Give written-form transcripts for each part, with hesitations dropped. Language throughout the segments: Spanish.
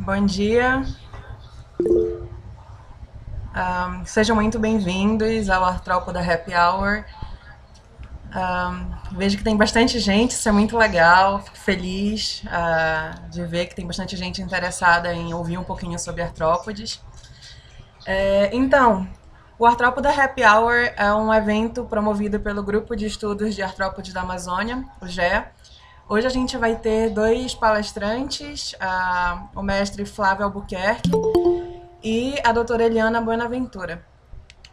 Bom dia, sejam muito bem-vindos ao Artrópoda da Happy Hour. Vejo que tem bastante gente, isso é muito legal, fico feliz de ver que tem bastante gente interessada em ouvir um pouquinho sobre artrópodes. Então, o Artrópoda Happy Hour é um evento promovido pelo Grupo de Estudos de Artrópodes da Amazônia, o GEA. Hoje a gente vai ter dois palestrantes, o mestre Flávio Albuquerque e a doutora Eliana Buenaventura.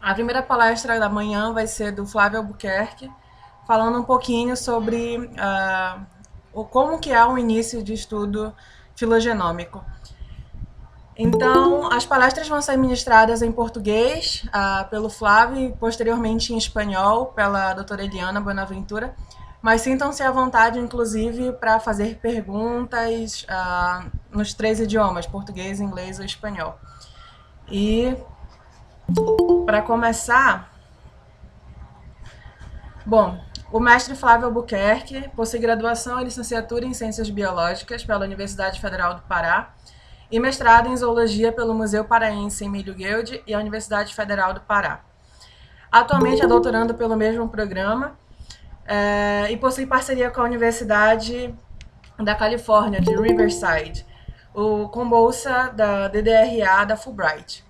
A primeira palestra da manhã vai ser do Flávio Albuquerque, falando um pouquinho sobre como que é o início de estudo filogenômico. Então, as palestras vão ser ministradas em português pelo Flávio e posteriormente em espanhol pela doutora Eliana Buenaventura, mas sintam-se à vontade, inclusive, para fazer perguntas nos três idiomas, português, inglês ou espanhol. E, para começar, bom, o mestre Flávio Albuquerque possui graduação e licenciatura em Ciências Biológicas pela Universidade Federal do Pará e mestrado em Zoologia pelo Museu Paraense Emílio Guild e a Universidade Federal do Pará. Atualmente é doutorando pelo mesmo programa e possui parceria com a Universidade da Califórnia, de Riverside, com bolsa da DDRA da Fulbright.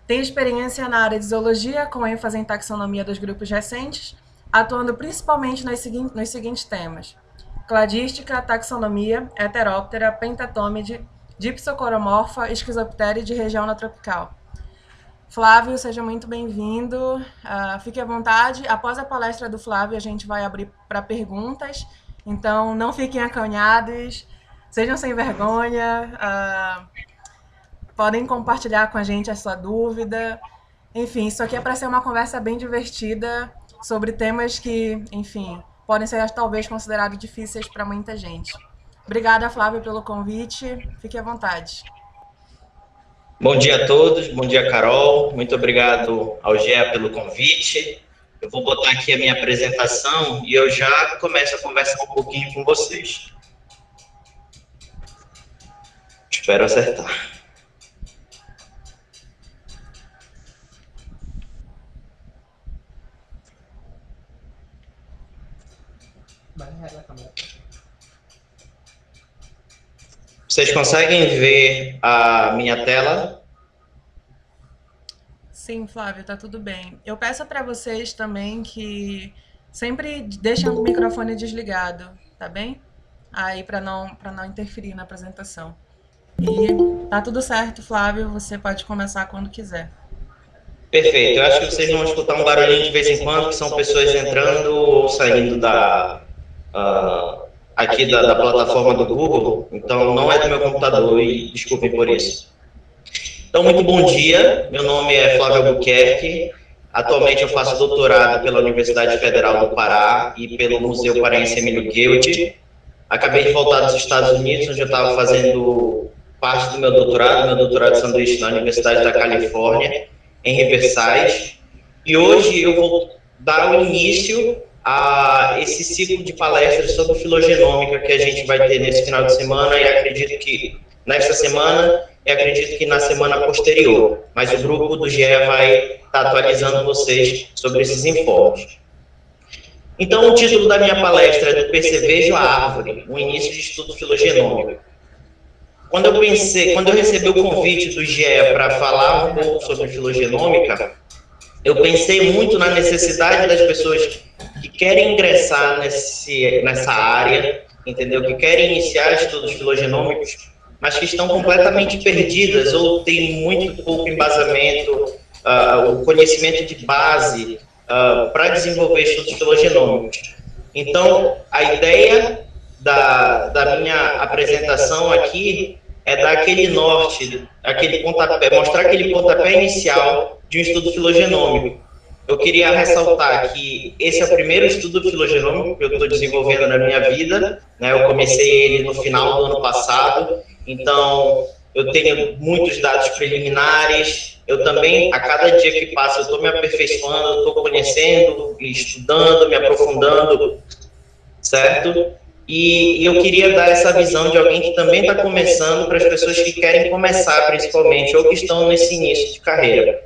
Tem experiência na área de zoologia, com ênfase em taxonomia dos grupos recentes, atuando principalmente nos seguintes temas: cladística, taxonomia, heteróptera, pentatômide, dipsocoromorfa, esquizoptera de região na tropical. Flávio, seja muito bem-vindo. Fique à vontade. Após a palestra do Flávio, a gente vai abrir para perguntas. Então, não fiquem acanhados, sejam sem vergonha, podem compartilhar com a gente a sua dúvida. Enfim, isso aqui é para ser uma conversa bem divertida sobre temas que, enfim, podem ser talvez considerados difíceis para muita gente. Obrigada, Flávio, pelo convite. Fique à vontade. Bom dia a todos, bom dia, Carol. Muito obrigado ao GEA pelo convite. Eu vou botar aqui a minha apresentação e eu já começo a conversar um pouquinho com vocês. Espero acertar. Vocês conseguem ver a minha tela? Sim, Flávio, tá tudo bem. Eu peço para vocês também que sempre deixem o microfone desligado, tá bem? Aí para não interferir na apresentação. E tá tudo certo, Flávio, você pode começar quando quiser. Perfeito. Eu acho que vocês vão escutar um barulhinho de vez em quando, que são pessoas entrando ou saindo aqui da plataforma do Google, então não é do meu computador e desculpem por isso. Então, muito bom dia, meu nome é Flávio Albuquerque, atualmente eu faço doutorado pela Universidade Federal do Pará e pelo Museu Paraense Emílio Guild. Acabei de voltar dos Estados Unidos, onde eu estava fazendo parte do meu doutorado de sanduíche na Universidade da Califórnia, em Riverside, e hoje eu vou dar o início a esse ciclo de palestras sobre filogenômica que a gente vai ter nesse final de semana e acredito que nesta semana e acredito que na semana posterior, mas o grupo do GE vai estar atualizando vocês sobre esses informes. Então, o título da minha palestra é Do Percevejo à Árvore, o início de estudo filogenômico. Quando eu recebi o convite do GE para falar um pouco sobre filogenômica, eu pensei muito na necessidade das pessoas que querem ingressar nessa área, entendeu? Que querem iniciar estudos filogenômicos, mas que estão completamente perdidas ou têm muito pouco embasamento, o conhecimento de base para desenvolver estudos filogenômicos. Então, a ideia da minha apresentação aqui é dar aquele norte, aquele pontapé, mostrar aquele pontapé inicial de um estudo filogenômico. Eu queria ressaltar que esse é o primeiro estudo filogenômico que eu estou desenvolvendo na minha vida, né? Eu comecei ele no final do ano passado, então eu tenho muitos dados preliminares, eu também, a cada dia que passa, eu estou me aperfeiçoando, eu estou conhecendo, estudando, me aprofundando, certo? e eu queria dar essa visão de alguém que também está começando para as pessoas que querem começar, principalmente, ou que estão nesse início de carreira.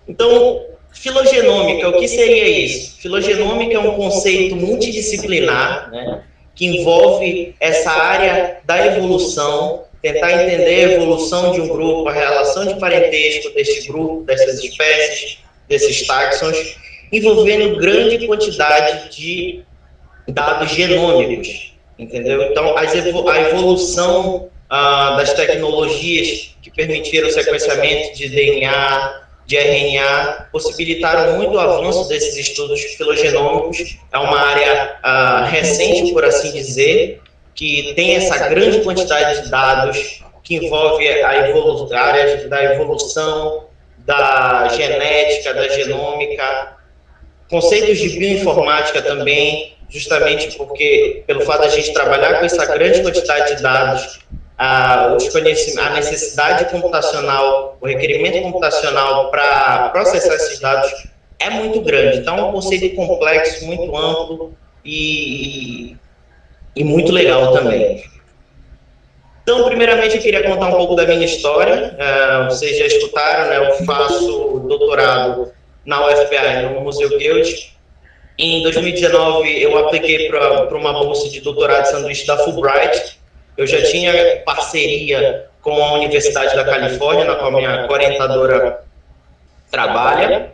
Então, filogenômica, o que seria isso? Filogenômica é um conceito multidisciplinar, né, que envolve essa área da evolução, tentar entender a evolução de um grupo, a relação de parentesco deste grupo, dessas espécies, desses táxons, envolvendo grande quantidade de dados genômicos, entendeu? Então, a evolução das tecnologias que permitiram o sequenciamento de DNA, de RNA, possibilitaram muito o avanço desses estudos filogenômicos. É uma área recente, por assim dizer, que tem essa grande quantidade de dados que envolve a área da evolução, da genética, da genômica, conceitos de bioinformática também, justamente porque, pelo fato de a gente trabalhar com essa grande quantidade de dados, a necessidade computacional, o requerimento computacional para processar esses dados é muito grande. Então, é um conceito complexo, muito amplo e muito legal também. Então, primeiramente, eu queria contar um pouco da minha história. Vocês já escutaram, né? Eu faço doutorado na UFPA, no Museu Guild. Em 2019, eu apliquei para uma bolsa de doutorado de sanduíche da Fulbright. Eu já tinha parceria com a Universidade da Califórnia, na qual minha orientadora trabalha,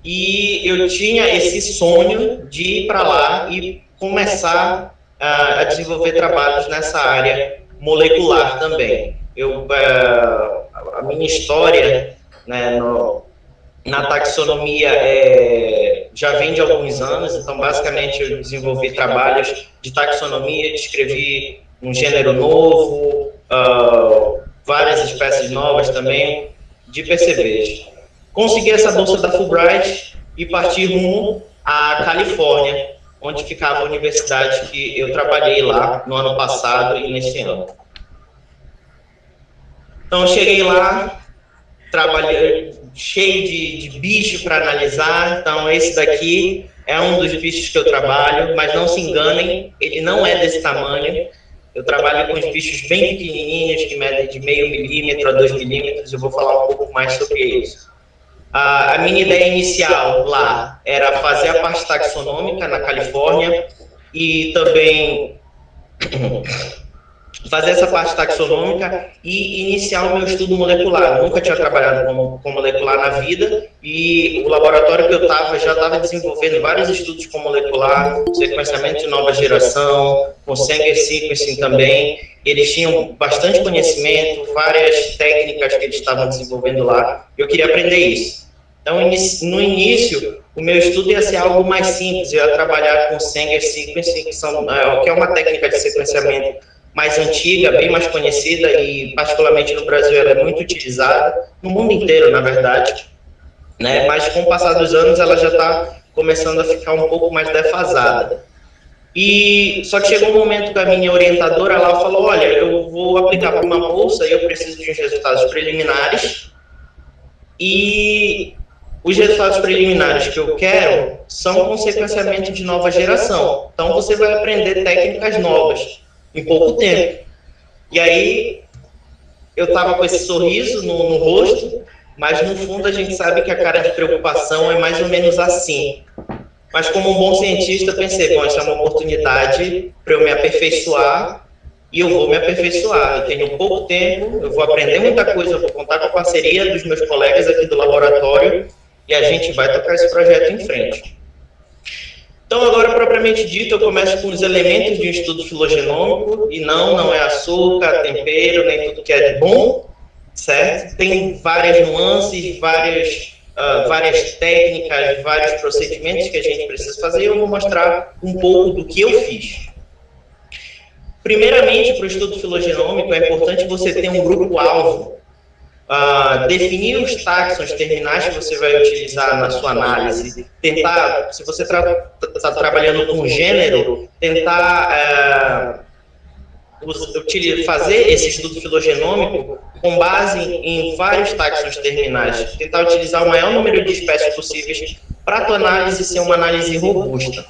e eu tinha esse sonho de ir para lá e começar a desenvolver trabalhos nessa área molecular também. A minha história, né, na taxonomia já vem de alguns anos, então basicamente eu desenvolvi trabalhos de taxonomia, descrevi um gênero novo, várias espécies novas também de percevejos. Consegui essa bolsa da Fulbright e parti rumo à Califórnia, onde ficava a universidade que eu trabalhei lá no ano passado e nesse ano. Então, eu cheguei lá, trabalhei cheio de bicho para analisar. Então, esse daqui é um dos bichos que eu trabalho, mas não se enganem, ele não é desse tamanho. Eu trabalho com os bichos bem pequenininhos, que medem de meio milímetro a 2 milímetros. Eu vou falar um pouco mais sobre isso. A minha ideia inicial lá era fazer a parte taxonômica na Califórnia e também fazer essa parte taxonômica e iniciar o meu estudo molecular. Eu nunca tinha trabalhado com molecular na vida e o laboratório que eu estava já estava desenvolvendo vários estudos com molecular, sequenciamento de nova geração, com Sanger sequencing também. Eles tinham bastante conhecimento, várias técnicas que eles estavam desenvolvendo lá. Eu queria aprender isso. Então, no início, o meu estudo ia ser algo mais simples. Eu ia trabalhar com Sanger sequencing, que é uma técnica de sequenciamento mais antiga, bem mais conhecida e, particularmente no Brasil, ela é muito utilizada, no mundo inteiro, na verdade, né? Mas, com o passar dos anos, ela já está começando a ficar um pouco mais defasada. Só que chegou um momento que a minha orientadora lá falou, olha, eu vou aplicar para uma bolsa e eu preciso de uns resultados preliminares e os resultados preliminares que eu quero são com sequenciamento de nova geração. Então, você vai aprender técnicas novas em pouco tempo. E aí, eu estava com esse sorriso no rosto, mas no fundo a gente sabe que a cara de preocupação é mais ou menos assim. Mas como um bom cientista, eu pensei, bom, isso é uma oportunidade para eu me aperfeiçoar, e eu vou me aperfeiçoar. Eu tenho pouco tempo, eu vou aprender muita coisa, eu vou contar com a parceria dos meus colegas aqui do laboratório, e a gente vai tocar esse projeto em frente. Então, agora, propriamente dito, eu começo com os elementos de um estudo filogenômico, e não é açúcar, tempero, nem tudo que é de bom, certo? Tem várias nuances, várias técnicas, vários procedimentos que a gente precisa fazer, e eu vou mostrar um pouco do que eu fiz. Primeiramente, para o estudo filogenômico, é importante você ter um grupo-alvo. Definir os táxons terminais que você vai utilizar na sua análise, tentar, se você está trabalhando com gênero, tentar fazer esse estudo filogenômico com base em vários táxons terminais, tentar utilizar o maior número de espécies possíveis para a tua análise ser uma análise robusta.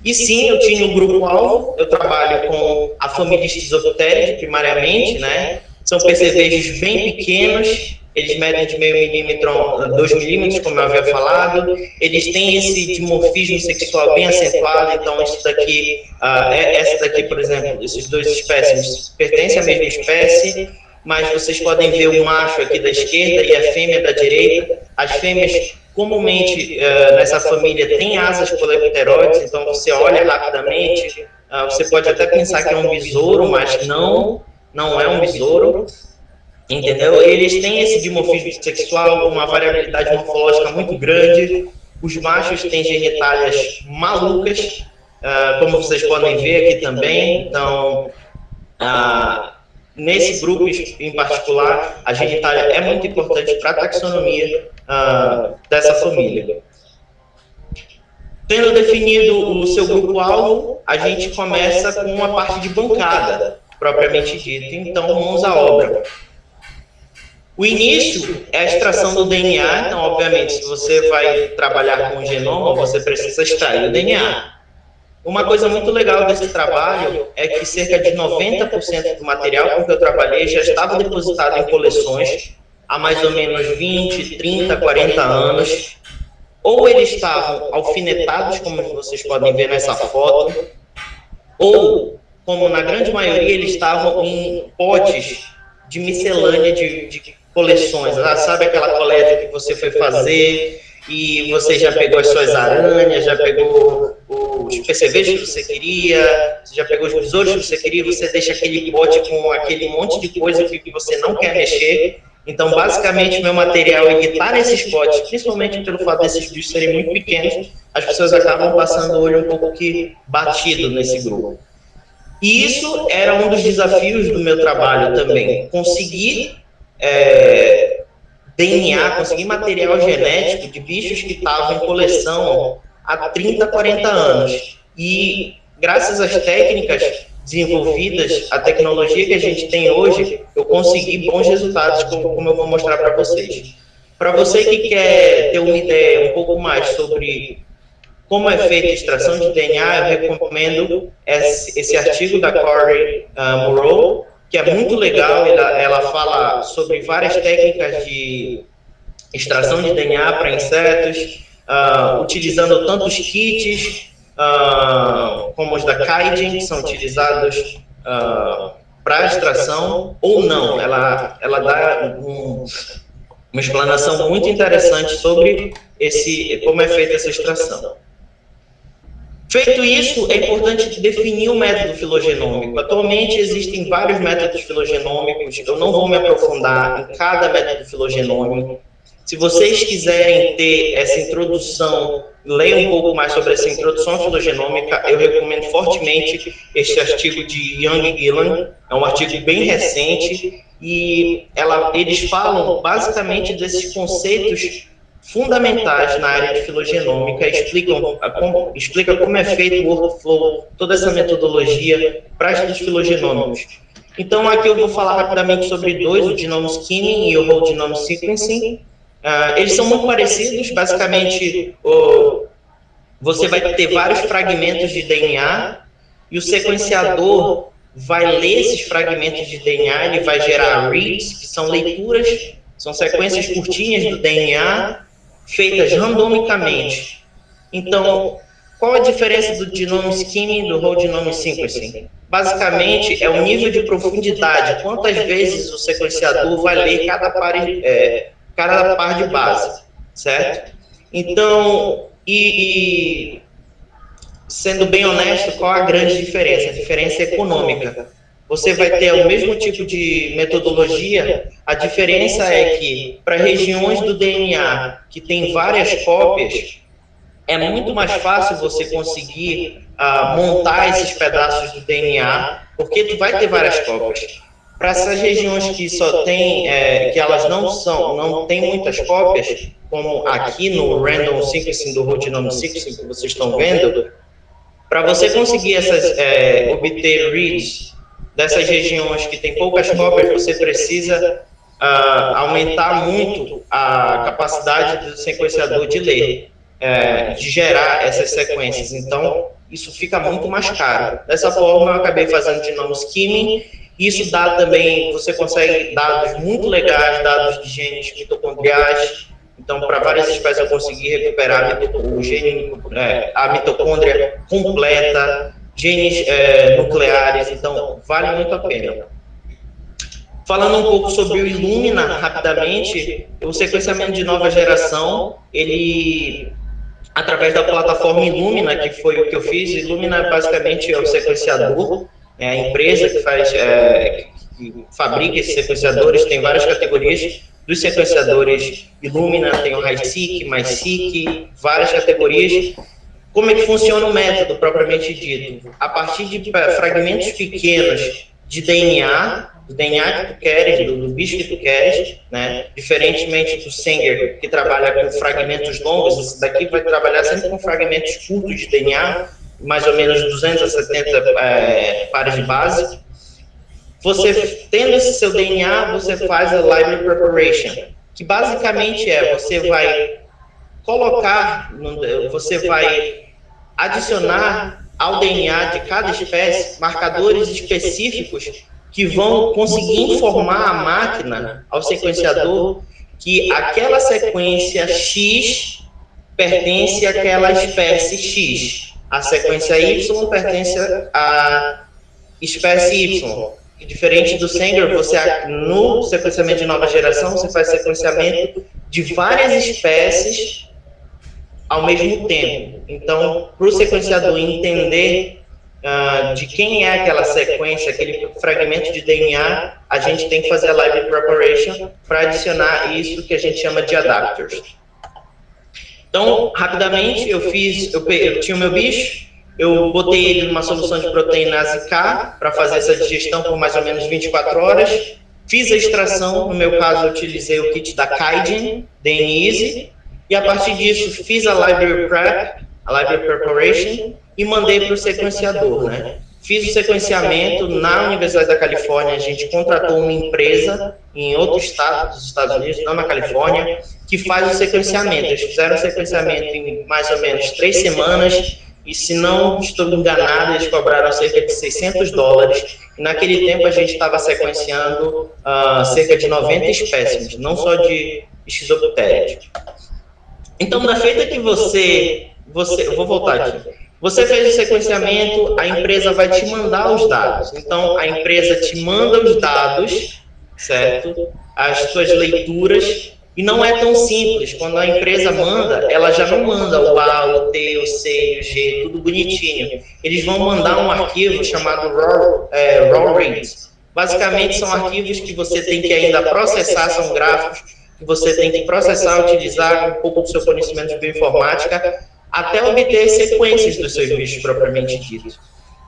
E sim, eu tinha um grupo-alvo, eu trabalho com a família Schizopteridae, primariamente, né? São percevejos bem pequenos, eles medem de meio milímetro a 2 milímetros, como eu havia falado. Eles têm esse dimorfismo sexual bem acentuado, então essa daqui, por exemplo, esses dois espécimes pertencem à mesma espécie, mas vocês podem ver o macho aqui da esquerda e a fêmea da direita. As fêmeas, comumente, nessa família, têm asas coleopteroides, então você olha rapidamente, você pode até pensar que é um besouro, mas não é um besouro, entendeu? Eles têm esse dimorfismo sexual, uma variabilidade morfológica muito grande. Os machos têm genitálias malucas, como vocês podem ver aqui também. Então, nesse grupo em particular, a genitália é muito importante para a taxonomia dessa família. Tendo definido o seu grupo-alvo, a gente começa com a parte de bancada, propriamente dita. Então, mãos à obra. O início é a extração do DNA. Então, obviamente, se você vai trabalhar com o genoma, você precisa extrair o DNA. Uma coisa muito legal desse trabalho é que cerca de 90% do material com que eu trabalhei já estava depositado em coleções há mais ou menos 20, 30, 40 anos. Ou eles estavam alfinetados, como vocês podem ver nessa foto, ou, como na grande maioria, eles estavam em potes de miscelânea de coleções. Sabe aquela coleta que você foi fazer e você já pegou as suas aranhas, já pegou os percevejos que você queria, você já pegou os besouros que você queria, você deixa aquele pote com aquele monte de coisa que você não quer mexer. Então, basicamente, meu material está nesses potes, principalmente pelo fato desses bichos serem muito pequenos, as pessoas acabam passando o olho um pouco que batido nesse grupo. E isso era um dos desafios do meu trabalho também, conseguir DNA, conseguir material genético de bichos que estavam em coleção há 30, 40 anos. E, graças às técnicas desenvolvidas, a tecnologia que a gente tem hoje, eu consegui bons resultados, como eu vou mostrar para vocês. Para você que quer ter uma ideia um pouco mais sobre como é feita a extração de DNA, eu recomendo esse artigo da Corey Moreau, que é muito legal. Ela fala sobre várias técnicas de extração de DNA para insetos, utilizando tantos kits como os da Kaijin, que são utilizados para extração, ou não. Ela dá uma explanação muito interessante sobre como é feita essa extração. Feito isso, é importante definir o método filogenômico. Atualmente existem vários métodos filogenômicos, eu não vou me aprofundar em cada método filogenômico. Se vocês quiserem ter essa introdução, leiam um pouco mais sobre essa introdução filogenômica, eu recomendo fortemente este artigo de Young e Gillan, é um artigo bem recente, e eles falam basicamente desses conceitos fundamentais na área de filogenômica, explica como é feito o workflow, toda essa metodologia para estudos filogenômicos. Então, aqui eu vou falar rapidamente sobre dois, o genome skimming e o whole genome sequencing. Eles são muito parecidos, basicamente, você vai ter vários fragmentos de DNA e o sequenciador vai ler esses fragmentos de DNA, ele vai gerar reads, que são leituras, são sequências curtinhas do DNA, feitas randomicamente. Então, qual a diferença do genome skimming e do whole genome sequencing? Basicamente, é o nível de profundidade, quantas vezes o sequenciador vai ler cada par de base, certo? Então, sendo bem honesto, qual a grande diferença? A diferença é econômica. Você vai ter o mesmo tipo de metodologia, a diferença é que para regiões do DNA que tem várias cópias, é muito mais fácil você conseguir montar esses pedaços do DNA, porque tu vai ter várias cópias. Para essas regiões que só tem, que elas não têm muitas cópias, como aqui no Random Sequencing do Whole Genome Sequencing que vocês estão vendo, para você conseguir obter reads dessas regiões que tem poucas cópias, você precisa aumentar muito a capacidade do sequenciador de ler, de gerar essas sequências. Então, isso fica muito mais caro. Dessa forma, eu acabei fazendo genome skimming. Isso dá também, você consegue dados muito legais, dados de genes mitocondriais. Então, para várias espécies eu consegui recuperar a mitocôndria completa, genes nucleares, então vale muito a pena. Falando um pouco sobre o Illumina, rapidamente, o sequenciamento de nova geração, ele, através da plataforma Illumina, que foi o que eu fiz, Illumina basicamente é o sequenciador, é a empresa que fabrica esses sequenciadores, tem várias categorias dos sequenciadores Illumina, tem o HiSeq, MiSeq, várias categorias. Como é que funciona o método, propriamente dito? A partir de fragmentos pequenos de DNA, do DNA que tu queres, do bicho que tu queres, né? Diferentemente do Sanger, que trabalha com fragmentos longos, esse daqui vai trabalhar sempre com fragmentos curtos de DNA, mais ou menos 270 pares de base. Você, tendo esse seu DNA, você faz a library preparation, que basicamente você vai colocar, você vai adicionar ao DNA de cada espécie marcadores específicos que vão conseguir informar a máquina, ao sequenciador, que aquela sequência X pertence àquela espécie X. A sequência Y pertence à espécie Y. Diferente do Sanger, no sequenciamento de nova geração, você faz sequenciamento de várias espécies ao mesmo tempo. Então, para o sequenciador entender de quem é aquela sequência, aquele fragmento de DNA, a gente tem que fazer a library preparation para adicionar isso que a gente chama de adapters. Então, rapidamente, eu tinha o meu bicho, eu botei ele numa solução de proteína K para fazer essa digestão por mais ou menos 24 horas, fiz a extração, no meu caso eu utilizei o kit da Kaigen, DNeasy, e a partir disso fiz a library prep, a library preparation, e mandei para o sequenciador, né? Fiz o sequenciamento na Universidade da Califórnia, a gente contratou uma empresa em outro estado dos Estados Unidos, não na Califórnia, que faz o sequenciamento. Eles fizeram o sequenciamento em mais ou menos 3 semanas, e se não estou enganado, eles cobraram cerca de $600, e naquele tempo a gente estava sequenciando cerca de 90 espécimes, não só de esquizoptérias. Então, da feita que eu vou voltar aqui. Você fez o sequenciamento, a empresa vai te mandar os dados. Então, a empresa te manda os dados, certo? As suas leituras, e não é tão simples. Quando a empresa manda, ela já não manda o A, o T, o C, o G, tudo bonitinho. Eles vão mandar um arquivo chamado raw reads. Basicamente, são arquivos que você tem que ainda processar, são gráficos que você tem que processar, utilizar um pouco do seu conhecimento de bioinformática, até obter sequências dos seus bichos propriamente ditos.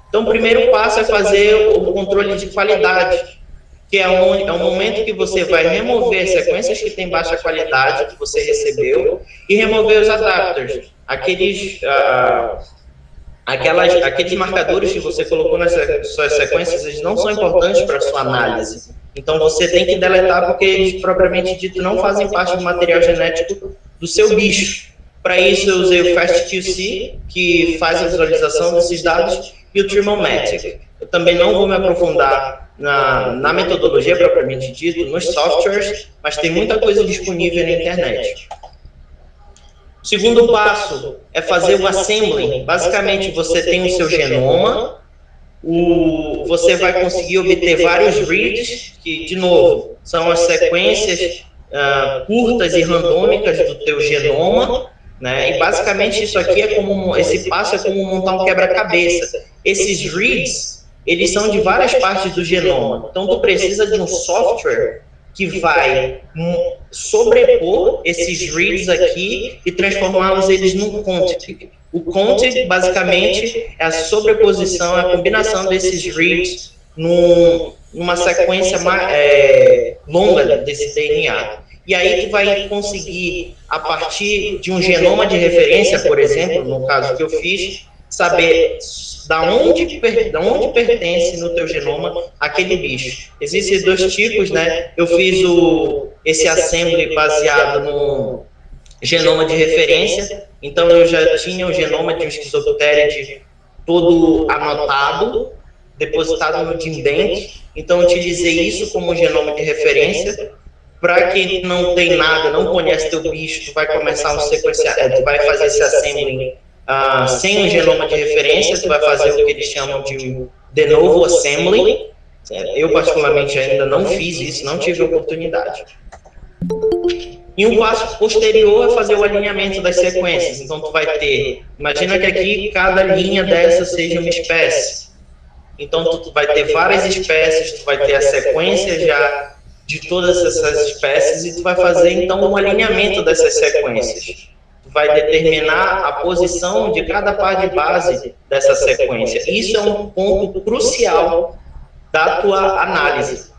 Então, o primeiro passo é fazer o controle de qualidade, que é o momento que você vai remover sequências que têm baixa qualidade, que você recebeu, e remover os adapters, aqueles marcadores que você colocou nas suas sequências, eles não são importantes para a sua análise. Então, você tem que deletar porque eles, propriamente dito, não fazem parte do material genético do seu bicho. Para isso, eu usei o FastQC, que faz a visualização desses dados, e o Thermomatic. Eu também não vou me aprofundar na metodologia propriamente dito, nos softwares, mas tem muita coisa disponível na internet. O segundo passo é fazer o assembling. Basicamente, você tem o seu genoma, você vai conseguir obter vários reads, que, de novo, são as sequências curtas e randômicas do teu genoma, né? E basicamente isso aqui esse passo é como montar um quebra-cabeça. Esses reads, eles são de várias partes do genoma. Então, tu precisa de um software que vai sobrepor esses reads aqui e transformá-los num contig. O contig, basicamente, é a sobreposição, a combinação desses reads numa sequência longa desse DNA. E aí tu vai conseguir, a partir de um genoma de referência, por exemplo, no caso que eu fiz, saber da onde pertence no teu genoma aquele bicho. Existem 2 tipos, né? Eu fiz esse assembly baseado no genoma de referência, então eu já tinha o genoma de um Schizopterid todo anotado, depositado no GenBank. Então, utilizei isso como genoma de referência. Para quem não tem nada, não conhece teu bicho, tu vai começar um sequenciamento, tu vai fazer esse assembly sem um genoma de referência, tu vai fazer o que eles chamam de novo assembly. Eu, particularmente, ainda não fiz isso, não tive oportunidade. E um passo posterior é fazer o alinhamento das sequências. Então, tu vai ter, imagina que aqui cada linha dessa seja uma espécie. Então, tu vai ter várias espécies, tu vai ter a sequência já de todas essas espécies e tu vai fazer, então, um alinhamento dessas sequências. Tu vai determinar a posição de cada par de base dessa sequência. Isso é um ponto crucial da tua análise.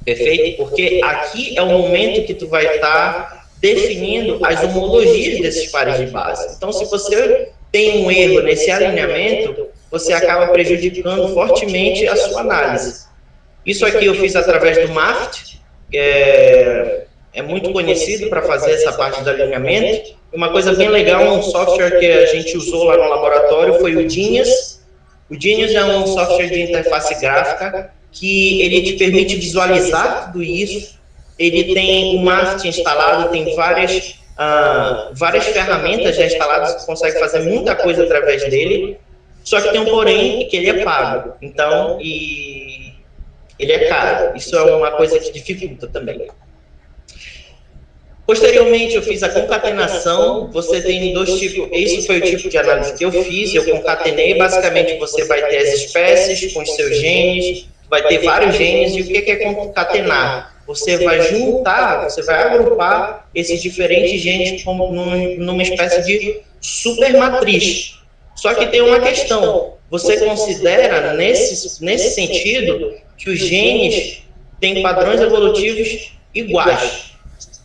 Perfeito? Porque aqui é o momento que tu vai estar definindo as homologias desses pares de base. Então, se você tem um erro nesse alinhamento, você acaba prejudicando fortemente a sua análise. Isso aqui eu fiz através do MAFT, que é muito conhecido para fazer essa parte do alinhamento. Uma coisa bem legal, um software que a gente usou lá no laboratório foi o Genius. O Genius é um software de interface gráfica que ele te permite visualizar tudo isso. Ele tem o MAFT instalado, tem várias ferramentas já instaladas, você consegue fazer muita coisa através dele. Só que tem um porém, que ele é pago. Então, ele é caro. Isso é uma coisa que dificulta também. Posteriormente, eu fiz a concatenação. Você tem dois tipos. Esse foi o tipo de análise que eu fiz. Eu concatenei. Basicamente, você vai ter as espécies com os seus genes. Vai ter vários genes. E o que é concatenar? Você vai juntar, você vai agrupar esses diferentes genes como numa espécie de supermatriz. Só que tem uma questão. Você considera, nesse sentido, que os genes têm padrões evolutivos iguais,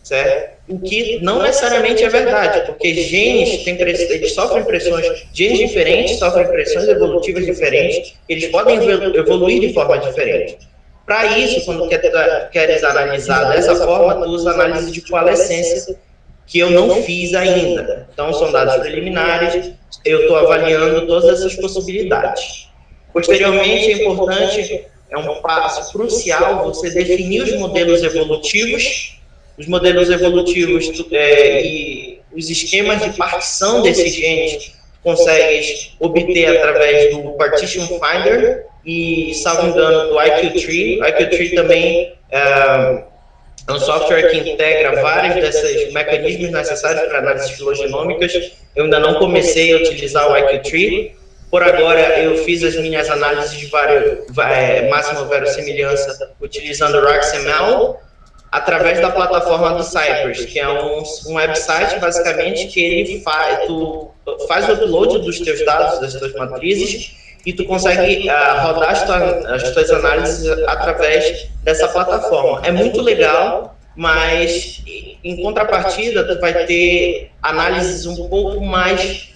certo? O que não necessariamente é verdade, porque genes eles sofrem pressões, genes diferentes sofrem pressões evolutivas diferentes, eles podem evoluir de forma diferente. Para isso, quando queres analisar dessa forma, tu usa análise de coalescência, que eu não fiz ainda. Então, são dados preliminares, eu estou avaliando todas essas possibilidades. Posteriormente, é importante, é um passo crucial, você definir os modelos evolutivos, e os esquemas de partição desses genes, consegues obter através do Partition Finder e, salvo engano, do IQ-Tree. O IQ-Tree também é um software que integra vários desses mecanismos necessários para análises filogenômicas. Eu ainda não comecei a utilizar o IQ-Tree. Por agora, eu fiz as minhas análises de máxima verossimilhança utilizando o RaxML, através da plataforma do Cypress, que é um website, basicamente, que ele tu faz o upload dos teus dados, das tuas matrizes, e tu consegue rodar as tuas análises através dessa plataforma. É muito legal, mas, em contrapartida, tu vai ter análises um pouco mais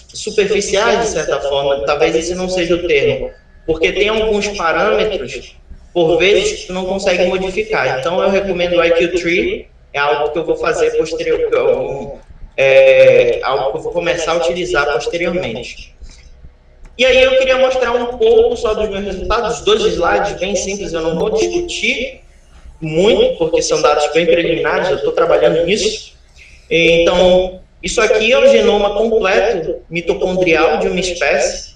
superficiais, de certa forma. Talvez esse não seja o termo, porque tem alguns parâmetros, por vezes, que tu não consegue modificar. Então, eu recomendo o IQ-Tree, é algo que eu vou fazer algo que eu vou começar a utilizar posteriormente. E aí, eu queria mostrar um pouco só dos meus resultados, 2 slides bem simples, eu não vou discutir muito, porque são dados bem preliminares, eu estou trabalhando nisso. Então, isso aqui é o genoma completo mitocondrial de uma espécie,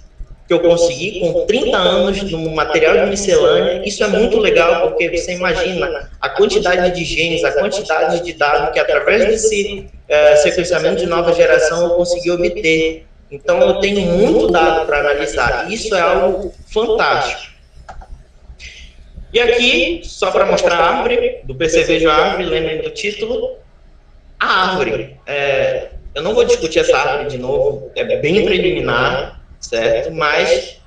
que eu consegui com 30 anos no material de miscelânea. Isso é muito legal, porque você imagina a quantidade de genes, a quantidade de dados que, através desse sequenciamento de nova geração, eu consegui obter. Então, eu tenho muito dado para analisar. Isso é algo fantástico. E aqui, só para mostrar a árvore, do Percevejo a Árvore, lembrem do título. A árvore. Eu não vou discutir essa árvore de novo, é bem preliminar, certo? Mas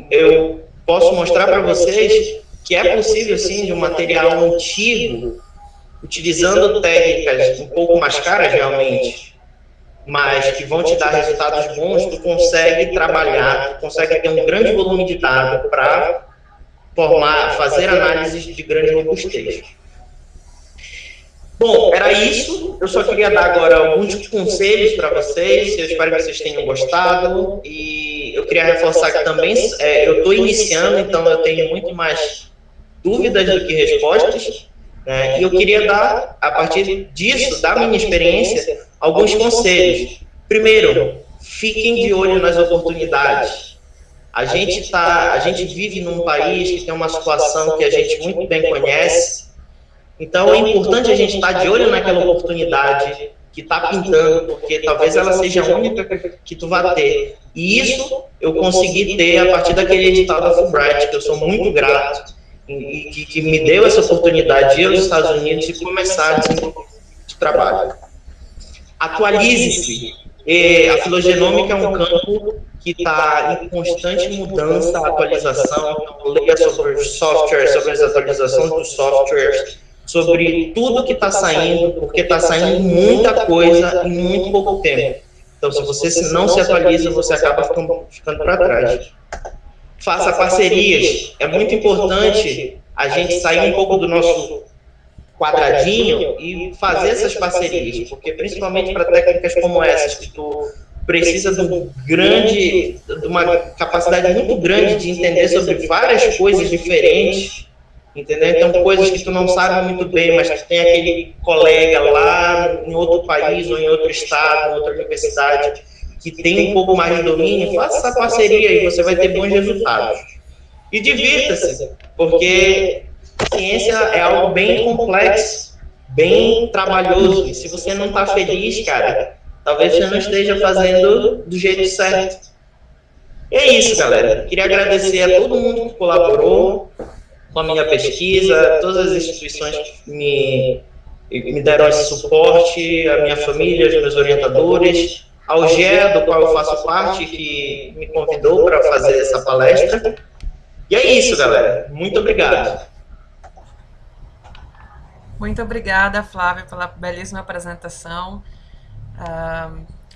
eu posso mostrar para vocês que é possível, sim, de um material antigo, utilizando técnicas um pouco mais caras, realmente, mas que vão te dar resultados bons, tu consegue trabalhar, tu consegue ter um grande volume de dados para fazer análises de grande robustez. Bom, era isso. Eu só queria dar agora alguns conselhos para vocês. Eu espero que vocês tenham gostado. E eu queria reforçar que também eu estou iniciando, então eu tenho muito mais dúvidas do que respostas. Né? E eu queria dar, a partir disso, da minha experiência, alguns conselhos. Primeiro, fiquem de olho nas oportunidades. A gente vive num país que tem uma situação que a gente muito bem conhece. Então, é importante a gente estar de olho naquela oportunidade que está pintando, porque talvez ela seja a única que tu vai ter. E isso eu consegui ter a partir daquele edital da Fulbright, que eu sou muito grato, e que me deu essa oportunidade de ir aos Estados Unidos e começar a desenvolver de trabalho. Atualize-se. A filogenômica é um campo que está em constante mudança, atualização. Então, leia sobre os softwares, sobre as atualizações dos softwares, sobre tudo que está saindo, porque está saindo muita coisa em muito pouco tempo. Então, se você não se atualiza, você acaba ficando para trás. Faça parcerias. É muito importante a gente sair um pouco do nosso quadradinho e fazer essas parcerias, porque principalmente para técnicas como essas, que tu precisa de uma capacidade muito grande de entender sobre várias coisas diferentes, entendeu? Então, coisas que tu não sabe muito bem, mas que tem aquele colega lá em outro país ou em outro estado, em outra universidade, que tem um pouco mais de domínio, faça essa parceria e você vai ter bons resultados. E divirta-se, porque ciência é algo bem complexo, bem trabalhoso, e se você não está feliz, cara, talvez você não esteja fazendo do jeito certo. E é isso, galera. Queria agradecer a todo mundo que colaborou com a minha pesquisa, todas as instituições que me deram esse suporte, a minha família, os meus orientadores, ao GE, do qual eu faço parte, que me convidou para fazer essa palestra. E é isso, galera. Muito obrigado. Muito obrigada, Flávia, pela belíssima apresentação.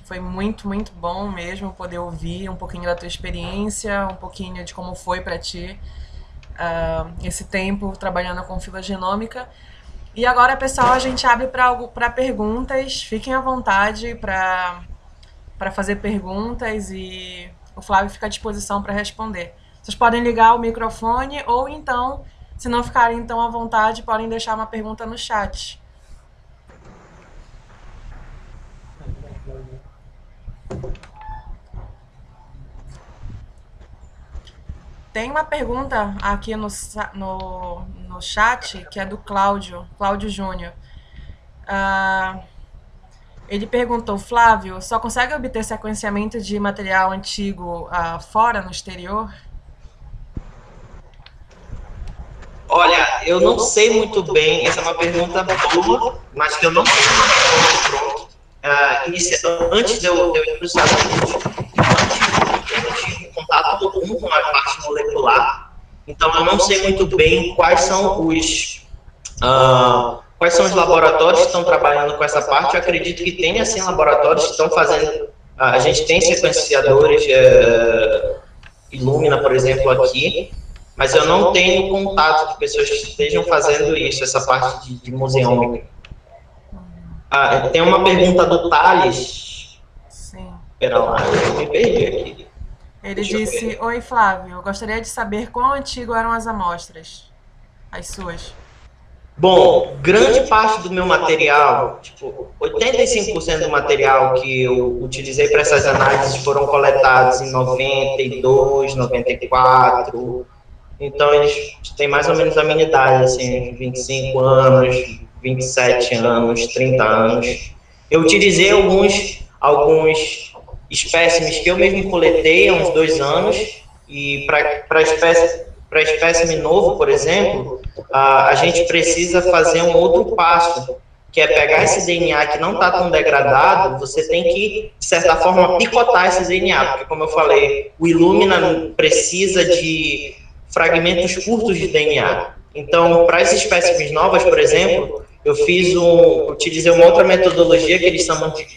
Foi muito, muito bom mesmo poder ouvir um pouquinho da tua experiência, um pouquinho de como foi para ti esse tempo trabalhando com filogenômica. E agora, pessoal, a gente abre para perguntas. Fiquem à vontade para fazer perguntas e o Flávio fica à disposição para responder. Vocês podem ligar o microfone ou então, se não ficarem tão à vontade, podem deixar uma pergunta no chat. Tem uma pergunta aqui no chat que é do Cláudio Júnior. Ele perguntou, Flávio, só consegue obter sequenciamento de material antigo fora, no exterior? Olha, eu não sei muito bem, essa é uma pergunta boa, mas que eu não sei pronto. Antes de eu ir para os Estados Unidos, eu tive contato algum com a parte molecular, então eu não sei muito bem quais são os laboratórios que estão trabalhando com essa parte. Eu acredito que tem, assim, laboratórios que estão fazendo, a gente tem sequenciadores, Illumina, por exemplo, aqui, mas eu não tenho contato de pessoas que estejam fazendo isso, essa parte de museômica. Tem uma pergunta do Thales. Sim. Espera lá, eu me perdi aqui. Ele disse, oi Flávio, eu gostaria de saber quão antigo eram as amostras, as suas. Bom, grande parte do meu material, tipo, 85% do material que eu utilizei para essas análises foram coletados em 92, 94, então eles têm mais ou menos a minha idade, assim, 25 anos, 27 anos, 30 anos. Eu utilizei alguns espécimes que eu mesmo coletei há uns 2 anos, e para espécime novo, por exemplo, a gente precisa fazer um outro passo, que é pegar esse DNA que não está tão degradado, você tem que, de certa forma, picotar esse DNA, porque, como eu falei, o Illumina precisa de fragmentos curtos de DNA. Então, para as espécimes novas, por exemplo, eu utilizei uma outra metodologia que eles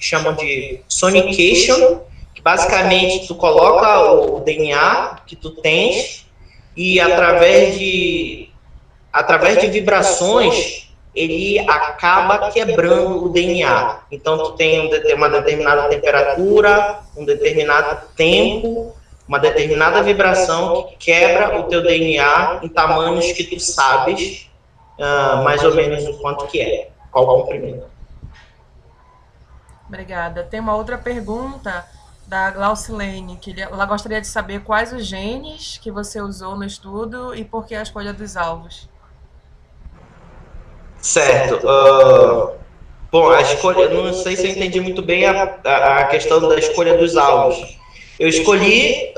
chamam de sonication, que basicamente tu coloca o DNA que tu tens e através de vibrações ele acaba quebrando o DNA. Então, tu tem uma determinada temperatura, um determinado tempo, uma determinada vibração que quebra o teu DNA em tamanhos que tu sabes mais ou menos o quanto que é, qual o comprimento. Obrigada. Tem uma outra pergunta da Glaucilene, que ela gostaria de saber quais os genes que você usou no estudo e por que a escolha dos alvos. Certo. Bom, a escolha, não sei se eu entendi muito bem a questão da escolha dos alvos. Eu escolhi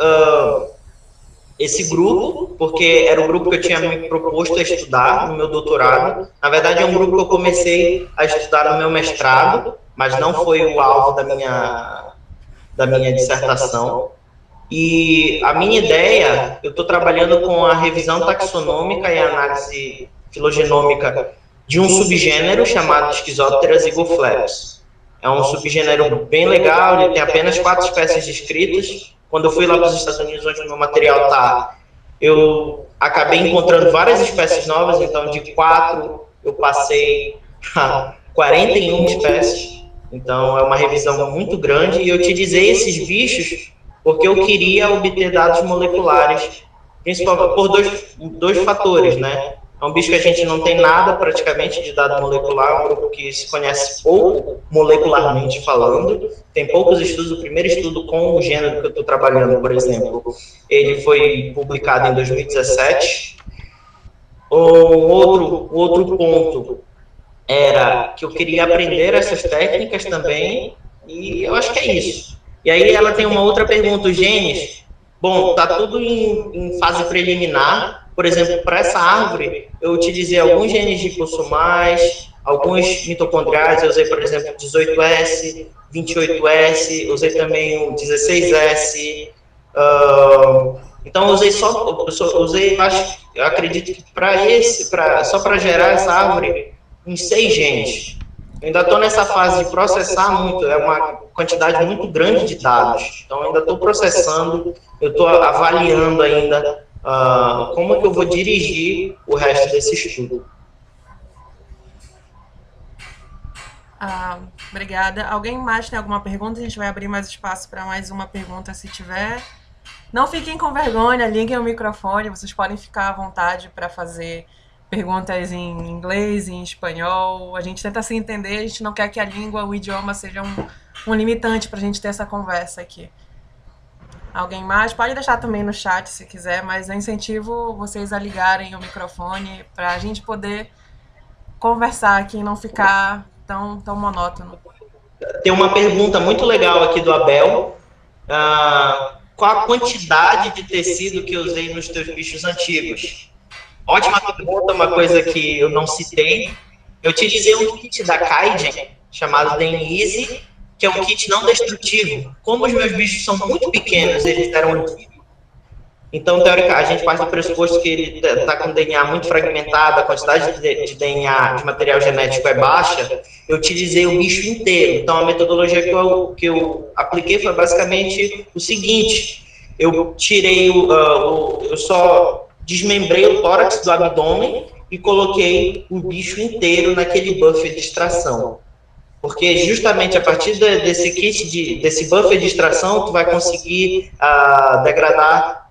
esse grupo, porque era o grupo que eu tinha me proposto a estudar no meu doutorado. Na verdade, é um grupo que eu comecei a estudar no meu mestrado, mas não foi o alvo da minha dissertação. E a minha ideia, eu estou trabalhando com a revisão taxonômica e análise filogenômica de um subgênero chamado Schizoptera zygoflex. É um subgênero bem legal, ele tem apenas 4 espécies descritas. Quando eu fui lá para os Estados Unidos, onde o meu material está, eu acabei encontrando várias espécies novas, então de 4 eu passei a 41 espécies. Então é uma revisão muito grande e eu utilizei esses bichos porque eu queria obter dados moleculares, principalmente por dois fatores, né? É um bicho que a gente não tem nada praticamente de dado molecular, um grupo que se conhece pouco molecularmente falando, tem poucos estudos. O primeiro estudo com o gênero que eu estou trabalhando, por exemplo, ele foi publicado em 2017. O outro ponto era que eu queria aprender essas técnicas também, e eu acho que é isso. E aí ela tem uma outra pergunta, os genes, bom, tá tudo em fase preliminar. Por exemplo, para essa árvore, eu utilizei alguns genes de hipossomais, alguns mitocondriais, eu usei, por exemplo, 18S, 28S, usei também o 16S, então eu acredito que só para gerar essa árvore, uns 6 genes. Eu ainda estou nessa fase de processar muito, é uma quantidade muito grande de dados. Então, eu ainda estou processando, eu estou avaliando ainda como é que eu vou dirigir o resto desse estudo. Obrigada. Alguém mais tem alguma pergunta? A gente vai abrir mais espaço para mais uma pergunta, se tiver. Não fiquem com vergonha, liguem o microfone, vocês podem ficar à vontade para fazer perguntas em inglês, em espanhol. A gente tenta se entender, a gente não quer que a língua, o idioma seja um limitante para a gente ter essa conversa aqui. Alguém mais? Pode deixar também no chat se quiser, mas eu incentivo vocês a ligarem o microfone para a gente poder conversar aqui e não ficar tão monótono. Tem uma pergunta muito legal aqui do Abel. Qual a quantidade de tecido que eu usei nos teus bichos antigos? Ótima pergunta, uma coisa que eu não citei. Eu utilizei um kit da Kaiden, chamado DNeasy, que é um kit não destrutivo. Como os meus bichos são muito pequenos, eles eram antigos. Então, teoricamente, a gente parte do pressuposto que ele está com DNA muito fragmentado, a quantidade de DNA, de material genético é baixa. Eu utilizei o bicho inteiro. Então, a metodologia que eu apliquei foi basicamente o seguinte: eu tirei eu só desmembrei o tórax do abdômen e coloquei o bicho inteiro naquele buffer de extração. Porque justamente a partir desse kit, desse buffer de extração, tu vai conseguir degradar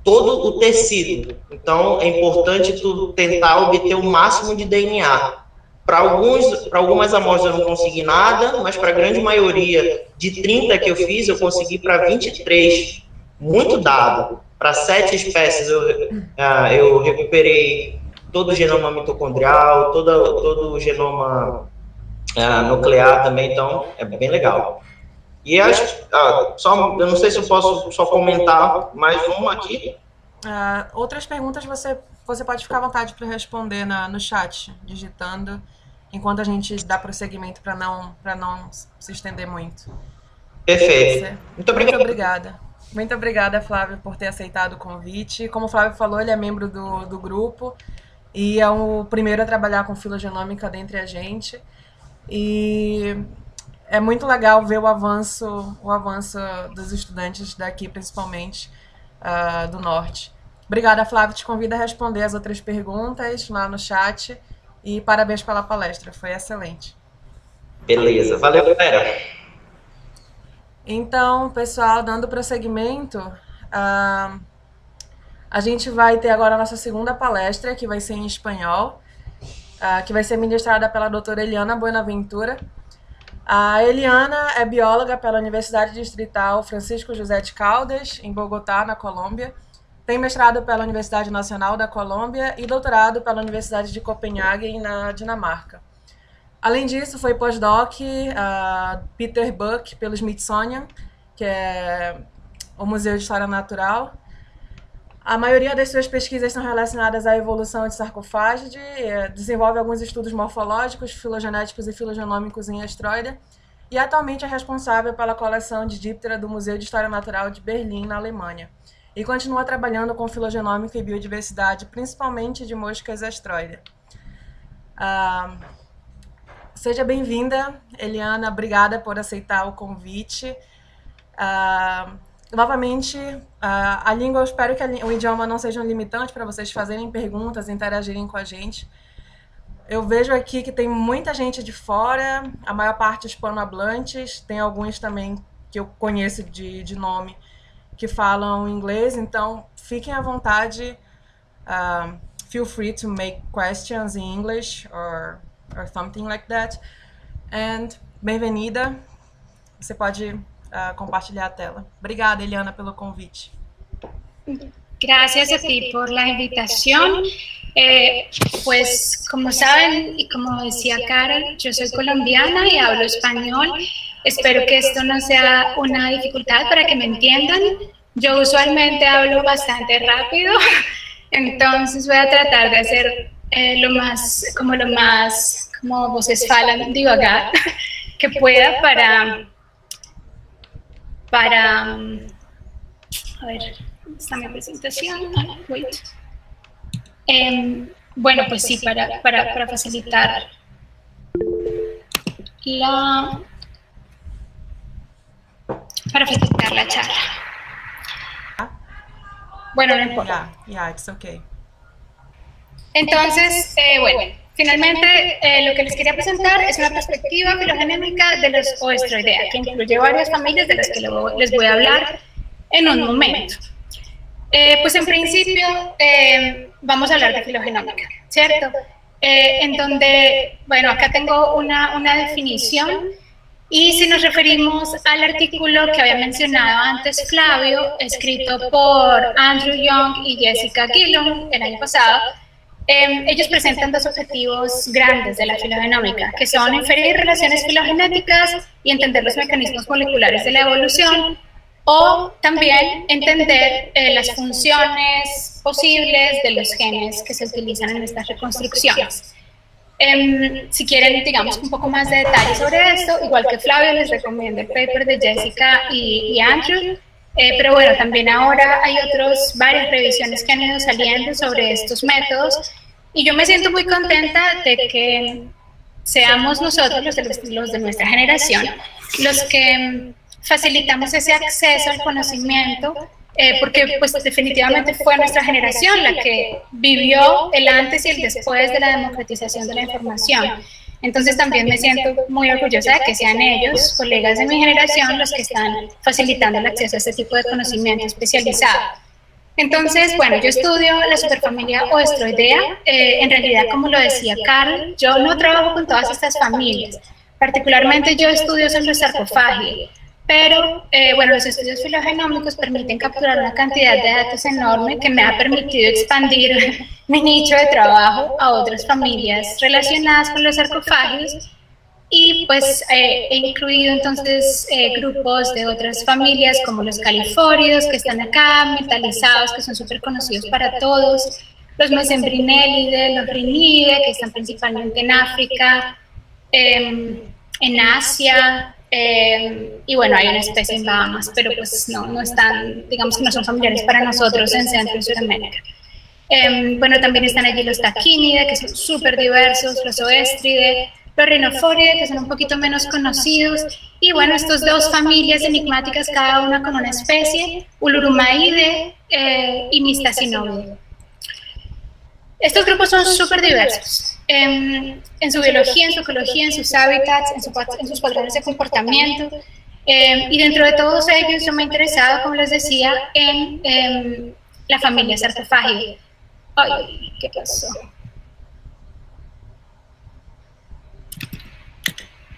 todo o tecido. Então, é importante tu tentar obter o máximo de DNA. Para algumas amostras eu não consegui nada, mas para a grande maioria de 30 que eu fiz, eu consegui para 23. Muito dado. Para 7 espécies, eu recuperei todo o genoma mitocondrial, todo o genoma nuclear também, então é bem legal. E acho, eu não sei se eu posso só comentar mais uma aqui. Outras perguntas você pode ficar à vontade para responder no chat, digitando, enquanto a gente dá prosseguimento para não se estender muito. Perfeito. Muito obrigada. Muito obrigada, Flávio, por ter aceitado o convite. Como o Flávio falou, ele é membro do grupo e é o primeiro a trabalhar com filogenômica dentre a gente. E é muito legal ver o avanço dos estudantes daqui, principalmente do Norte. Obrigada, Flávio. Te convido a responder as outras perguntas lá no chat E parabéns pela palestra, foi excelente. Beleza, valeu, galera. Então, pessoal, dando prosseguimento, a gente vai ter agora a nossa segunda palestra, que vai ser em espanhol, que vai ser ministrada pela doutora Eliana Buenaventura. A Eliana é bióloga pela Universidade Distrital Francisco José de Caldas, em Bogotá, na Colômbia. Tem mestrado pela Universidade Nacional da Colômbia e doutorado pela Universidade de Copenhague, na Dinamarca. Além disso, foi pós-doc Peter Buck pelo Smithsonian, que é o Museu de História Natural. A maioria das suas pesquisas estão relacionadas à evolução de sarcofágide, desenvolve alguns estudos morfológicos, filogenéticos e filogenômicos em asteroide, e atualmente é responsável pela coleção de díptera do Museu de História Natural de Berlim, na Alemanha. E continua trabalhando com filogenômica e biodiversidade, principalmente de moscas asteroide. Seja bem-vinda, Eliana, obrigada por aceitar o convite. Novamente, a língua, eu espero que o idioma não seja um limitante para vocês fazerem perguntas, interagirem com a gente. Eu vejo aqui que tem muita gente de fora, a maior parte hispanohablantes, tem alguns também que eu conheço de nome que falam inglês, então fiquem à vontade. Feel free to make questions in English or something like that. And bem-vinda. Você pode compartilhar a tela. Obrigada, Eliana, pelo convite. Gracias a ti por la invitación. Pues como saben y como decía Carol, yo soy colombiana y hablo español. Espero que esto no sea una dificultad para que me entiendan. Yo usualmente hablo bastante rápido, entonces voy a tratar de hacer lo más, como vocês falam, devagar, que pueda para a ver, está mi presentación. Wait. Bueno, pues sí, para facilitar la charla. Bueno, no importa. Yeah, it's okay. Entonces, bueno, finalmente lo que les quería presentar es una perspectiva filogenémica de los Oestroidea, que incluye varias familias de las que les voy a hablar en un momento. Pues en principio vamos a hablar de filogenómica, ¿cierto? En donde, bueno, acá tengo una definición, y si nos referimos al artículo que había mencionado antes Flavio, escrito por Andrew Young y Jessica Gillum el año pasado, ellos presentan dos objetivos grandes de la filogenómica, que son inferir relaciones filogenéticas y entender los mecanismos moleculares de la evolución, o también entender las funciones posibles de los genes que se utilizan en estas reconstrucciones. Si quieren, digamos, un poco más de detalles sobre esto, igual que Flavio, les recomiendo el paper de Jessica y Andrew, pero bueno, también ahora hay varias revisiones que han ido saliendo sobre estos métodos, y yo me siento muy contenta de que seamos nosotros, los de nuestra generación, los que facilitamos ese acceso al conocimiento, porque pues definitivamente fue nuestra generación la que vivió el antes y el después de la democratización de la información. Entonces también me siento muy orgullosa de que sean ellos, colegas de mi generación, los que están facilitando el acceso a este tipo de conocimiento especializado. Entonces, bueno, yo estudio la superfamilia Oestroidea. En realidad, como lo decía Carl, yo no trabajo con todas estas familias. Particularmente yo estudio sobre sarcofagia. Pero, bueno, los estudios filogenómicos permiten capturar una cantidad de datos enorme que me ha permitido expandir mi nicho de trabajo a otras familias relacionadas con los sarcofagios, y pues he incluido entonces grupos de otras familias como los califóridos, que están acá, metalizados, que son súper conocidos para todos, los mesembrinelidae, los rhinidae, que están principalmente en África, en Asia, y bueno, hay una especie en Bahamas, pero pues no están, digamos que no son familiares para nosotros en Centro y Sudamérica. Bueno, también están allí los taquínidae, que son súper diversos, los oestridae, los rhinophoridea, que son un poquito menos conocidos, y bueno, estas dos familias enigmáticas, cada una con una especie, Ulurumaidae y Mystacinoidae. Estos grupos son súper diversos. en su biología, en su ecología, en sus hábitats, en sus patrones de comportamiento. Y dentro de todos ellos yo me he interesado, como les decía, en la familia sarcofágica. Ay, ¿qué pasó?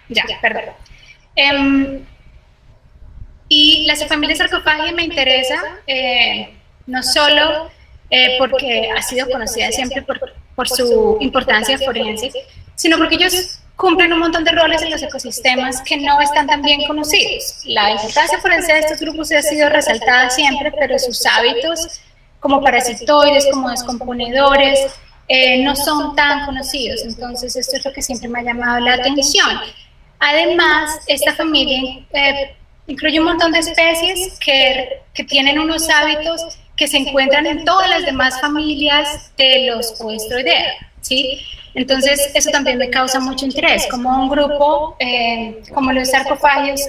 Ya, perdón. Y la familia sarcofágica me interesa no solo porque ha sido conocida siempre por su importancia forense, sino porque ellos cumplen un montón de roles en los ecosistemas que no están tan bien conocidos. La importancia forense de estos grupos ha sido resaltada siempre, pero sus hábitos como parasitoides, como descomponedores, no son tan conocidos. Entonces, esto es lo que siempre me ha llamado la atención. Además, esta familia incluye un montón de especies que tienen unos hábitos que se encuentran en todas las demás familias de los Oestroidea, ¿sí? Entonces, eso también me causa mucho interés, como un grupo, como los sarcófagos,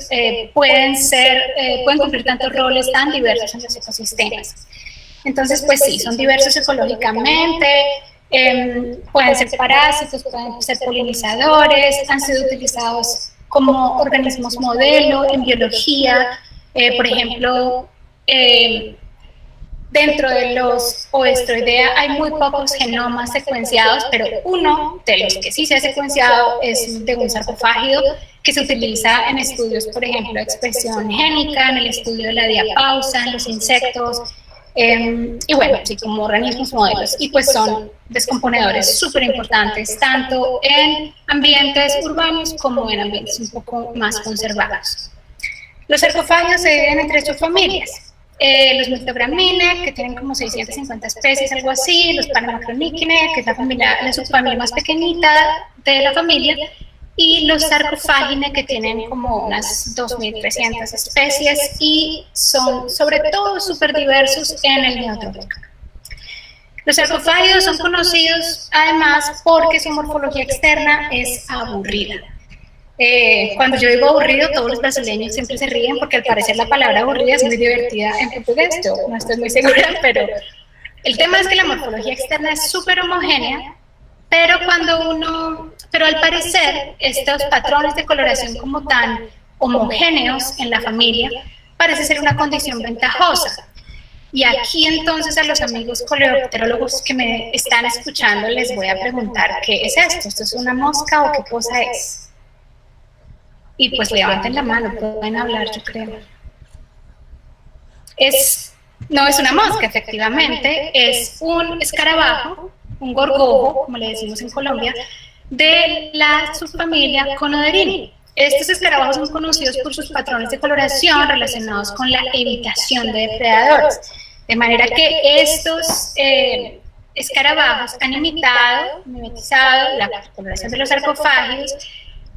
pueden cumplir tantos roles tan diversos en los ecosistemas. Entonces, pues sí, son diversos ecológicamente, pueden ser parásitos, pueden ser polinizadores, han sido utilizados como organismos modelo en biología, por ejemplo, dentro de los Oestroidea hay muy pocos genomas secuenciados, pero uno de los que sí se ha secuenciado es de un sarcofágido que se utiliza en estudios, por ejemplo, de expresión génica, en el estudio de la diapausa, en los insectos, y bueno, sí, como organismos modelos, y pues son descomponedores súper importantes, tanto en ambientes urbanos como en ambientes un poco más conservados. Los sarcófagos se dividen en 3 subfamilias. Los Myctogramminae, que tienen como 650 especies, algo así, los Panemacronychinae, que es la subfamilia más pequeñita de la familia, y los Sarcophaginae, que tienen como unas 2.300 especies y son sobre todo súper diversos en el Neotrópico. Los sarcofágidos son conocidos además porque su morfología externa es aburrida. Cuando yo digo aburrido, todos los brasileños siempre se ríen porque al parecer la palabra aburrida es muy divertida en portugués. Yo no estoy muy segura, pero el tema es que la morfología externa es súper homogénea, pero al parecer estos patrones de coloración como tan homogéneos en la familia parece ser una condición ventajosa. Y aquí entonces a los amigos coleopterólogos que me están escuchando les voy a preguntar, ¿qué es esto? ¿Esto es una mosca o qué cosa es? Y pues levanten la mano, pueden hablar, yo creo. No es una mosca, efectivamente, es un escarabajo, un gorgojo, como le decimos en Colombia, de la subfamilia Conoderidae. Estos escarabajos son conocidos por sus patrones de coloración relacionados con la evitación de depredadores. De manera que estos escarabajos han mimetizado la coloración de los sarcofágidos,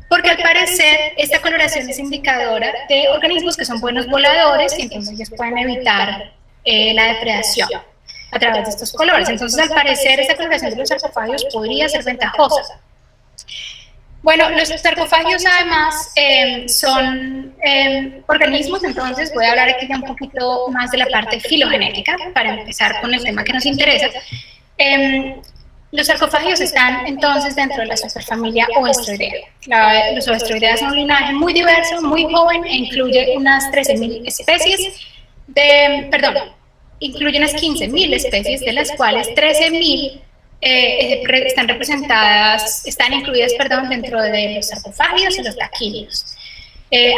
porque al parecer esta coloración es indicadora de organismos que son buenos voladores y entonces ellos pueden evitar la depredación a través de estos colores. Entonces, al parecer, esta coloración de los sarcofágidos podría ser ventajosa. Bueno, los sarcofágidos además son organismos, entonces voy a hablar aquí ya un poquito más de la parte filogenética para empezar con el tema que nos interesa. Los sarcofágidos están entonces dentro de la superfamilia Oestroidea. Los Oestroidea son un linaje muy diverso, muy joven e incluye unas 13.000 especies, incluye unas 15.000 especies, de las cuales 13.000 están incluidas dentro de los sarcofágidos y los daquílidos.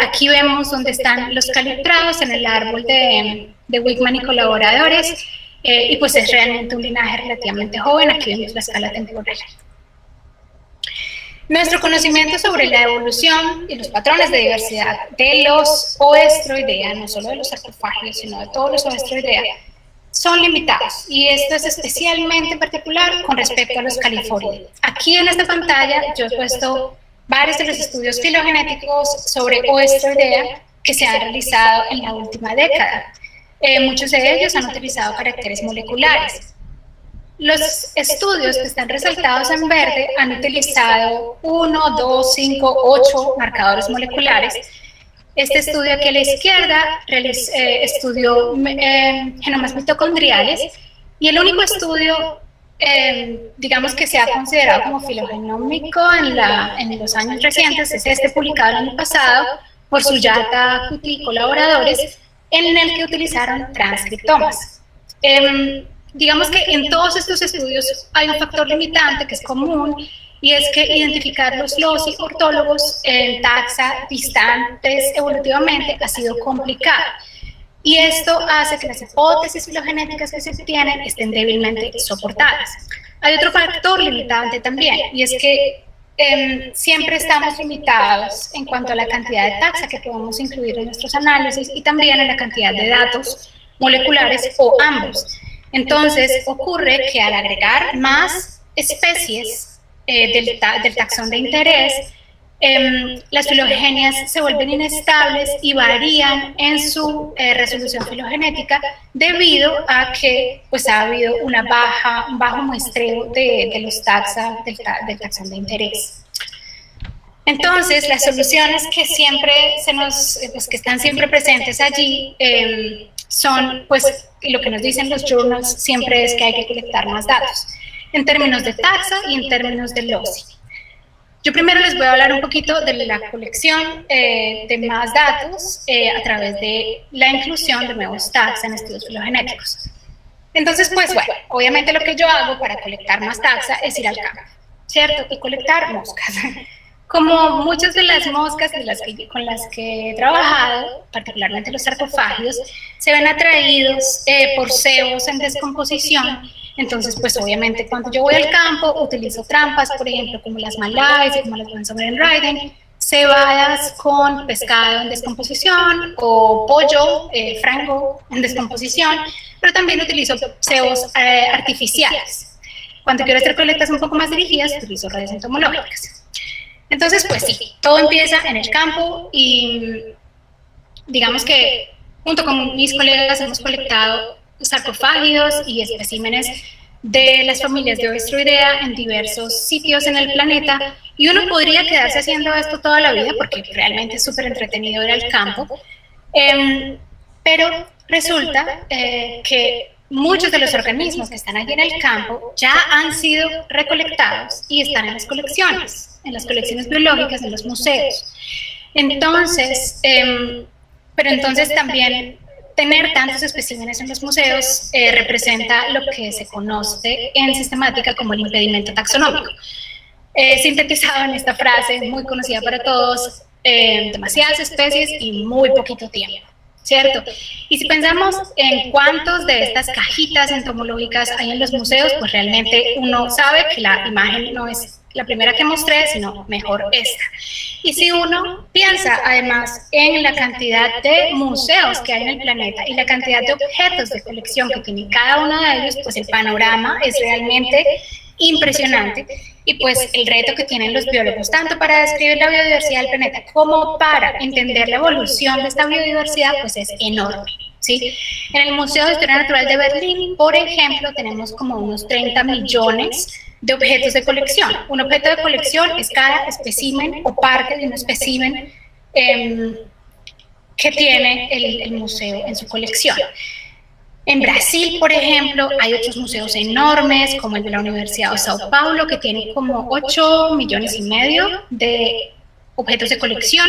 Aquí vemos donde están los calitrados en el árbol de Wickman y colaboradores, y pues es realmente un linaje relativamente joven. Aquí vemos la escala temporal. Nuestro conocimiento sobre la evolución y los patrones de diversidad de los Oestroidea, no solo de los sarcofágidos, sino de todos los Oestroidea, son limitados, y esto es especialmente particular con respecto a los Califoridae. Aquí en esta pantalla yo he puesto varios de los estudios filogenéticos sobre Oestroidea que se han realizado en la última década. Muchos de ellos han utilizado caracteres moleculares. Los estudios que están resaltados en verde han utilizado 1, 2, 5, 8 marcadores moleculares. Este estudio aquí a la izquierda estudió genomas mitocondriales, y el único estudio digamos que se ha considerado como filogenómico en los años recientes, es este publicado el año pasado por Sujata, Kuti y colaboradores, en el que utilizaron transcriptomas. Digamos que en todos estos estudios hay un factor limitante que es común, y es que identificar los loci ortólogos en taxa distantes evolutivamente ha sido complicado. Y esto hace que las hipótesis filogenéticas que se tienen estén débilmente soportadas. Hay otro factor limitante también, y es que siempre estamos limitados en cuanto a la cantidad de taxa que podemos incluir en nuestros análisis y también en la cantidad de datos moleculares o ambos. Entonces, ocurre que al agregar más especies del taxón de interés, las filogenias se vuelven inestables y varían en su resolución filogenética debido a que pues, ha habido un bajo muestreo de los taxa del taxón de interés. Entonces, las soluciones que siempre que están siempre presentes allí son, pues, lo que nos dicen los journals siempre es que hay que colectar más datos, en términos de taxa y en términos de loci. Yo primero les voy a hablar un poquito de la colección de más datos a través de la inclusión de nuevos taxa en estudios filogenéticos. Entonces, pues bueno, obviamente lo que yo hago para colectar más taxa es ir al campo, ¿cierto? Y colectar moscas. Como muchas de las moscas con las que he trabajado, particularmente los sarcofágidos, se ven atraídos por cebos en descomposición. Entonces, pues obviamente cuando yo voy al campo utilizo trampas, por ejemplo, como las malays, como las Bransomeren-Riding, cebadas con pescado en descomposición o pollo, frango en descomposición, pero también utilizo cebos artificiales. Cuando quiero hacer colectas un poco más dirigidas, utilizo redes entomológicas. Entonces, pues sí, todo empieza en el campo y digamos que junto con mis colegas hemos colectado sarcofágidos y especímenes de las familias de Oestroidea en diversos sitios en el planeta, y uno podría quedarse haciendo esto toda la vida porque realmente es súper entretenido ir al campo, pero resulta que muchos de los organismos que están allí en el campo ya han sido recolectados y están en las colecciones biológicas de los museos. Entonces, pero entonces también tener tantos especímenes en los museos representa lo que se conoce en sistemática como el impedimento taxonómico. Sintetizado en esta frase muy conocida para todos, demasiadas especies y muy poquito tiempo, ¿cierto? Y si pensamos en cuántos de estas cajitas entomológicas hay en los museos, pues realmente uno sabe que la imagen no es la primera que mostré, sino mejor esta. Y si uno piensa además en la cantidad de museos que hay en el planeta y la cantidad de objetos de colección que tiene cada uno de ellos, pues el panorama es realmente impresionante. Y pues el reto que tienen los biólogos, tanto para describir la biodiversidad del planeta como para entender la evolución de esta biodiversidad, pues es enorme, ¿sí? En el Museo de Historia Natural de Berlín, por ejemplo, tenemos como unos 30 millones de objetos de colección. Un objeto de colección es cada espécimen o parte de un espécimen que tiene el museo en su colección. En Brasil, por ejemplo, hay otros museos enormes, como el de la Universidad de Sao Paulo, que tiene como 8,5 millones de objetos de colección.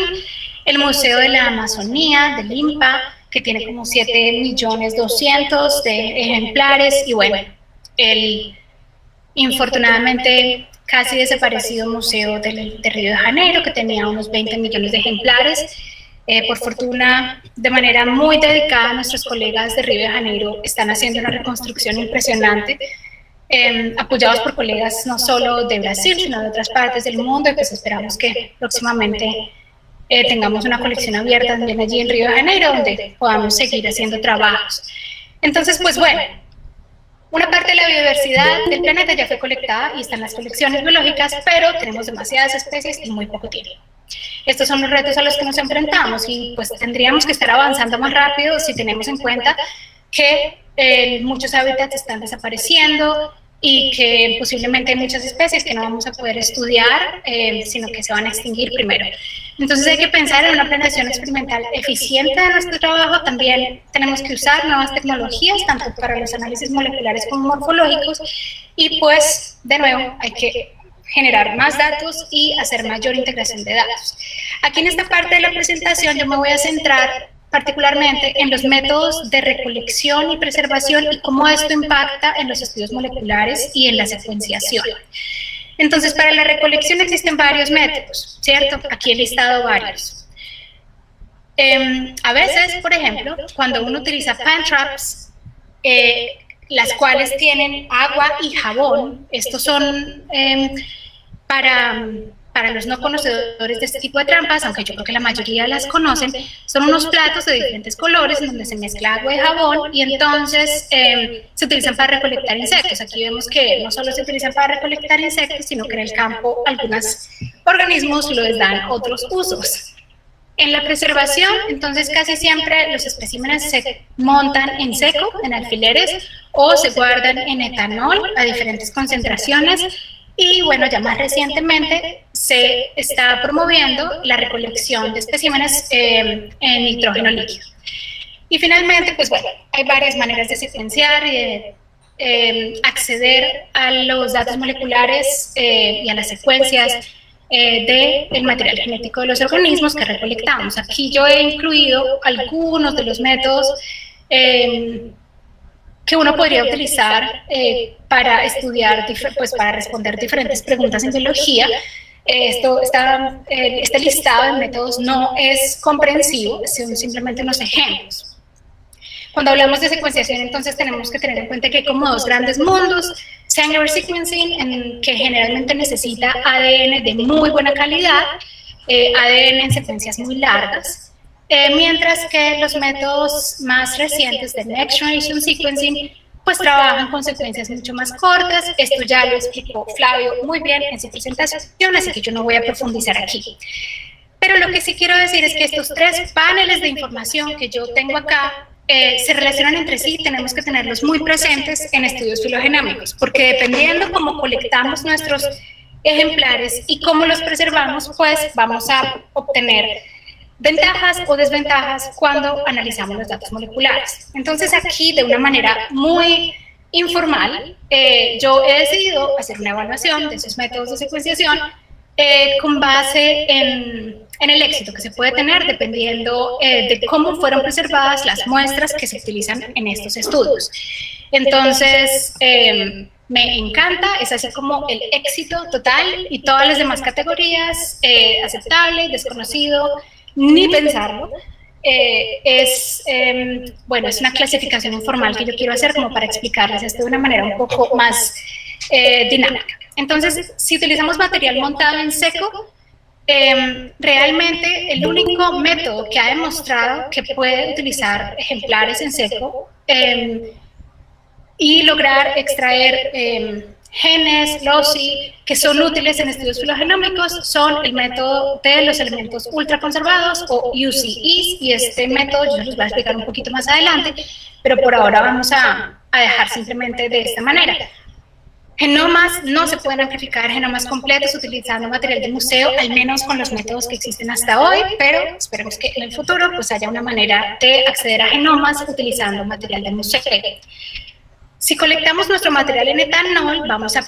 El Museo de la Amazonía, de Limpa, que tiene como 7,200,000 de ejemplares. Y bueno, el infortunadamente casi desaparecido Museo de Río de Janeiro, que tenía unos 20 millones de ejemplares. Por fortuna, de manera muy dedicada, nuestros colegas de Río de Janeiro están haciendo una reconstrucción impresionante, apoyados por colegas no solo de Brasil, sino de otras partes del mundo, y pues esperamos que próximamente tengamos una colección abierta también allí en Río de Janeiro, donde podamos seguir haciendo trabajos. Entonces, pues bueno, una parte de la biodiversidad del planeta ya fue colectada y están las colecciones biológicas, pero tenemos demasiadas especies y muy poco tiempo. Estos son los retos a los que nos enfrentamos y pues tendríamos que estar avanzando más rápido si tenemos en cuenta que muchos hábitats están desapareciendo y que posiblemente hay muchas especies que no vamos a poder estudiar, sino que se van a extinguir primero. Entonces hay que pensar en una planeación experimental eficiente de nuestro trabajo. También tenemos que usar nuevas tecnologías, tanto para los análisis moleculares como morfológicos, y pues de nuevo hay que generar más datos y hacer mayor integración de datos. Aquí en esta parte de la presentación yo me voy a centrar particularmente en los métodos de recolección y preservación y cómo esto impacta en los estudios moleculares y en la secuenciación. Entonces, para la recolección existen varios métodos, ¿cierto? Aquí he listado varios. A veces, por ejemplo, cuando uno utiliza pan traps, las cuales tienen agua y jabón, estos son para los no conocedores de este tipo de trampas, aunque yo creo que la mayoría las conocen, son unos platos de diferentes colores en donde se mezcla agua y jabón y entonces se utilizan para recolectar insectos. Aquí vemos que no solo se utilizan para recolectar insectos, sino que en el campo algunos organismos les dan otros usos. En la preservación, entonces casi siempre los especímenes se montan en seco, en alfileres, o se guardan en etanol a diferentes concentraciones. Y bueno, ya más recientemente se está promoviendo la recolección de especímenes en nitrógeno líquido. Y finalmente, pues bueno, hay varias maneras de secuenciar y de acceder a los datos moleculares y a las secuencias del material genético de los organismos que recolectamos. Aquí yo he incluido algunos de los métodos que uno podría utilizar para estudiar, pues para responder diferentes preguntas en biología. Este listado de métodos no es comprensivo, son simplemente unos ejemplos. Cuando hablamos de secuenciación, entonces tenemos que tener en cuenta que hay como dos grandes mundos: singular sequencing, que generalmente necesita ADN de muy buena calidad, ADN en secuencias muy largas, mientras que los métodos más recientes de Next Generation Sequencing pues trabajan con secuencias mucho más cortas. Esto ya lo explicó Flavio muy bien en su presentación, así que yo no voy a profundizar aquí. Pero lo que sí quiero decir es que estos tres paneles de información que yo tengo acá se relacionan entre sí, tenemos que tenerlos muy presentes en estudios filogenómicos, porque dependiendo cómo colectamos nuestros ejemplares y cómo los preservamos, pues vamos a obtener ventajas o desventajas cuando analizamos los datos moleculares. Entonces aquí, de una manera muy informal, yo he decidido hacer una evaluación de esos métodos de secuenciación con base en el éxito que se puede tener dependiendo de cómo fueron preservadas las muestras que se utilizan en estos estudios. Entonces, me encanta, es así como el éxito total y todas las demás categorías, aceptable, desconocido, ni pensarlo. Bueno, es una clasificación informal que yo quiero hacer como para explicarles esto de una manera un poco más dinámica. Entonces, si utilizamos material montado en seco, realmente el único método que ha demostrado que puede utilizar ejemplares en seco y lograr extraer genes, loci, que son útiles en estudios filogenómicos, son el método de los elementos ultraconservados o UCEs, y este método yo les voy a explicar un poquito más adelante, pero por ahora vamos a dejar simplemente de esta manera. Genomas, no se pueden amplificar genomas completos utilizando material de museo, al menos con los métodos que existen hasta hoy, pero esperemos que en el futuro pues haya una manera de acceder a genomas utilizando material de museo. Si colectamos nuestro material en etanol, vamos a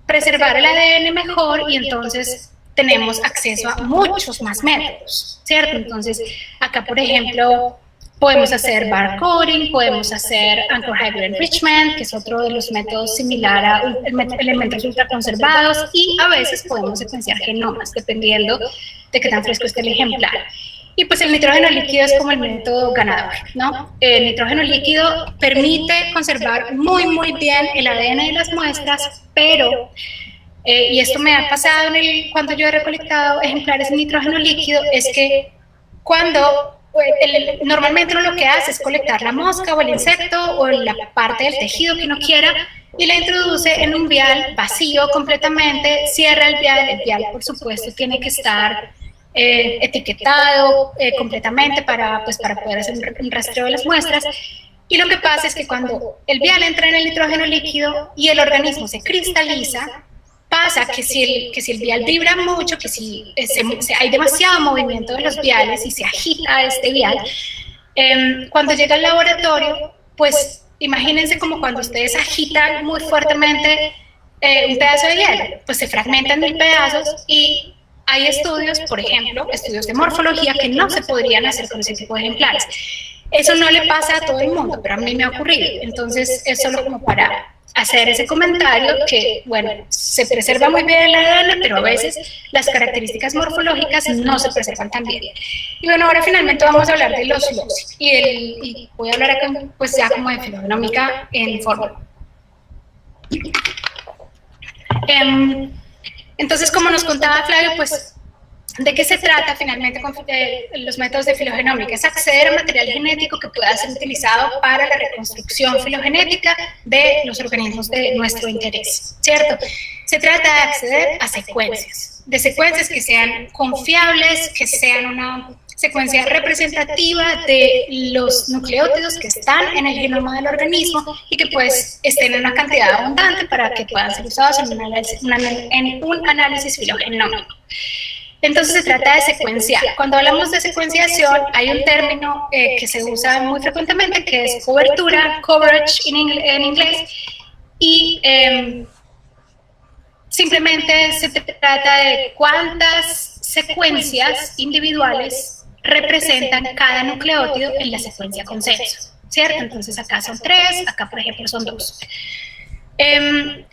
preservar el ADN mejor y entonces tenemos acceso a muchos más métodos, ¿cierto? Entonces, acá, por ejemplo, podemos hacer barcoding, podemos hacer anchor hybrid enrichment, que es otro de los métodos similar a elementos ultraconservados, y a veces podemos secuenciar genomas, dependiendo de qué tan fresco esté el ejemplar. Y pues el nitrógeno líquido es como el método ganador, ¿no? El nitrógeno líquido permite conservar muy bien el ADN de las muestras, pero, y esto me ha pasado cuando yo he recolectado ejemplares en nitrógeno líquido, es que normalmente uno lo que hace es colectar la mosca o el insecto o la parte del tejido que uno quiera y la introduce en un vial vacío completamente, cierra el vial por supuesto tiene que estar etiquetado completamente para poder hacer un rastreo de las muestras, y lo que pasa es que cuando el vial entra en el nitrógeno líquido y el organismo se cristaliza, pasa que si el vial vibra mucho, que si hay demasiado movimiento de los viales y se agita este vial, cuando llega al laboratorio, pues imagínense como cuando ustedes agitan muy fuertemente un pedazo de hielo, pues se fragmenta en 1000 pedazos y hay estudios, por ejemplo, estudios de morfología que no se podrían hacer con ese tipo de ejemplares. Eso no le pasa a todo el mundo, pero a mí me ha ocurrido. Entonces, es solo como para hacer ese comentario que, bueno, se preserva muy bien el ADN, pero a veces las características morfológicas no se preservan tan bien. Y bueno, ahora finalmente vamos a hablar de los LOCI. Y voy a hablar acá, pues ya como de filogenómica en forma. Entonces, como nos contaba Flavio, pues, ¿de qué se trata finalmente con los métodos de filogenómica? Es acceder a material genético que pueda ser utilizado para la reconstrucción filogenética de los organismos de nuestro interés, ¿cierto? Se trata de acceder a secuencias, que sean confiables, que sean una secuencia representativa de los nucleótidos que están en el genoma del organismo y que pues estén en una cantidad abundante para que puedan ser usados en un análisis filogenómico. Entonces se trata de secuenciar. Cuando hablamos de secuenciación hay un término que se usa muy frecuentemente que es cobertura, coverage en inglés, y simplemente se trata de cuántas secuencias individuales representan cada nucleótido en la secuencia consenso, ¿cierto? Entonces acá son 3, acá por ejemplo son 2. En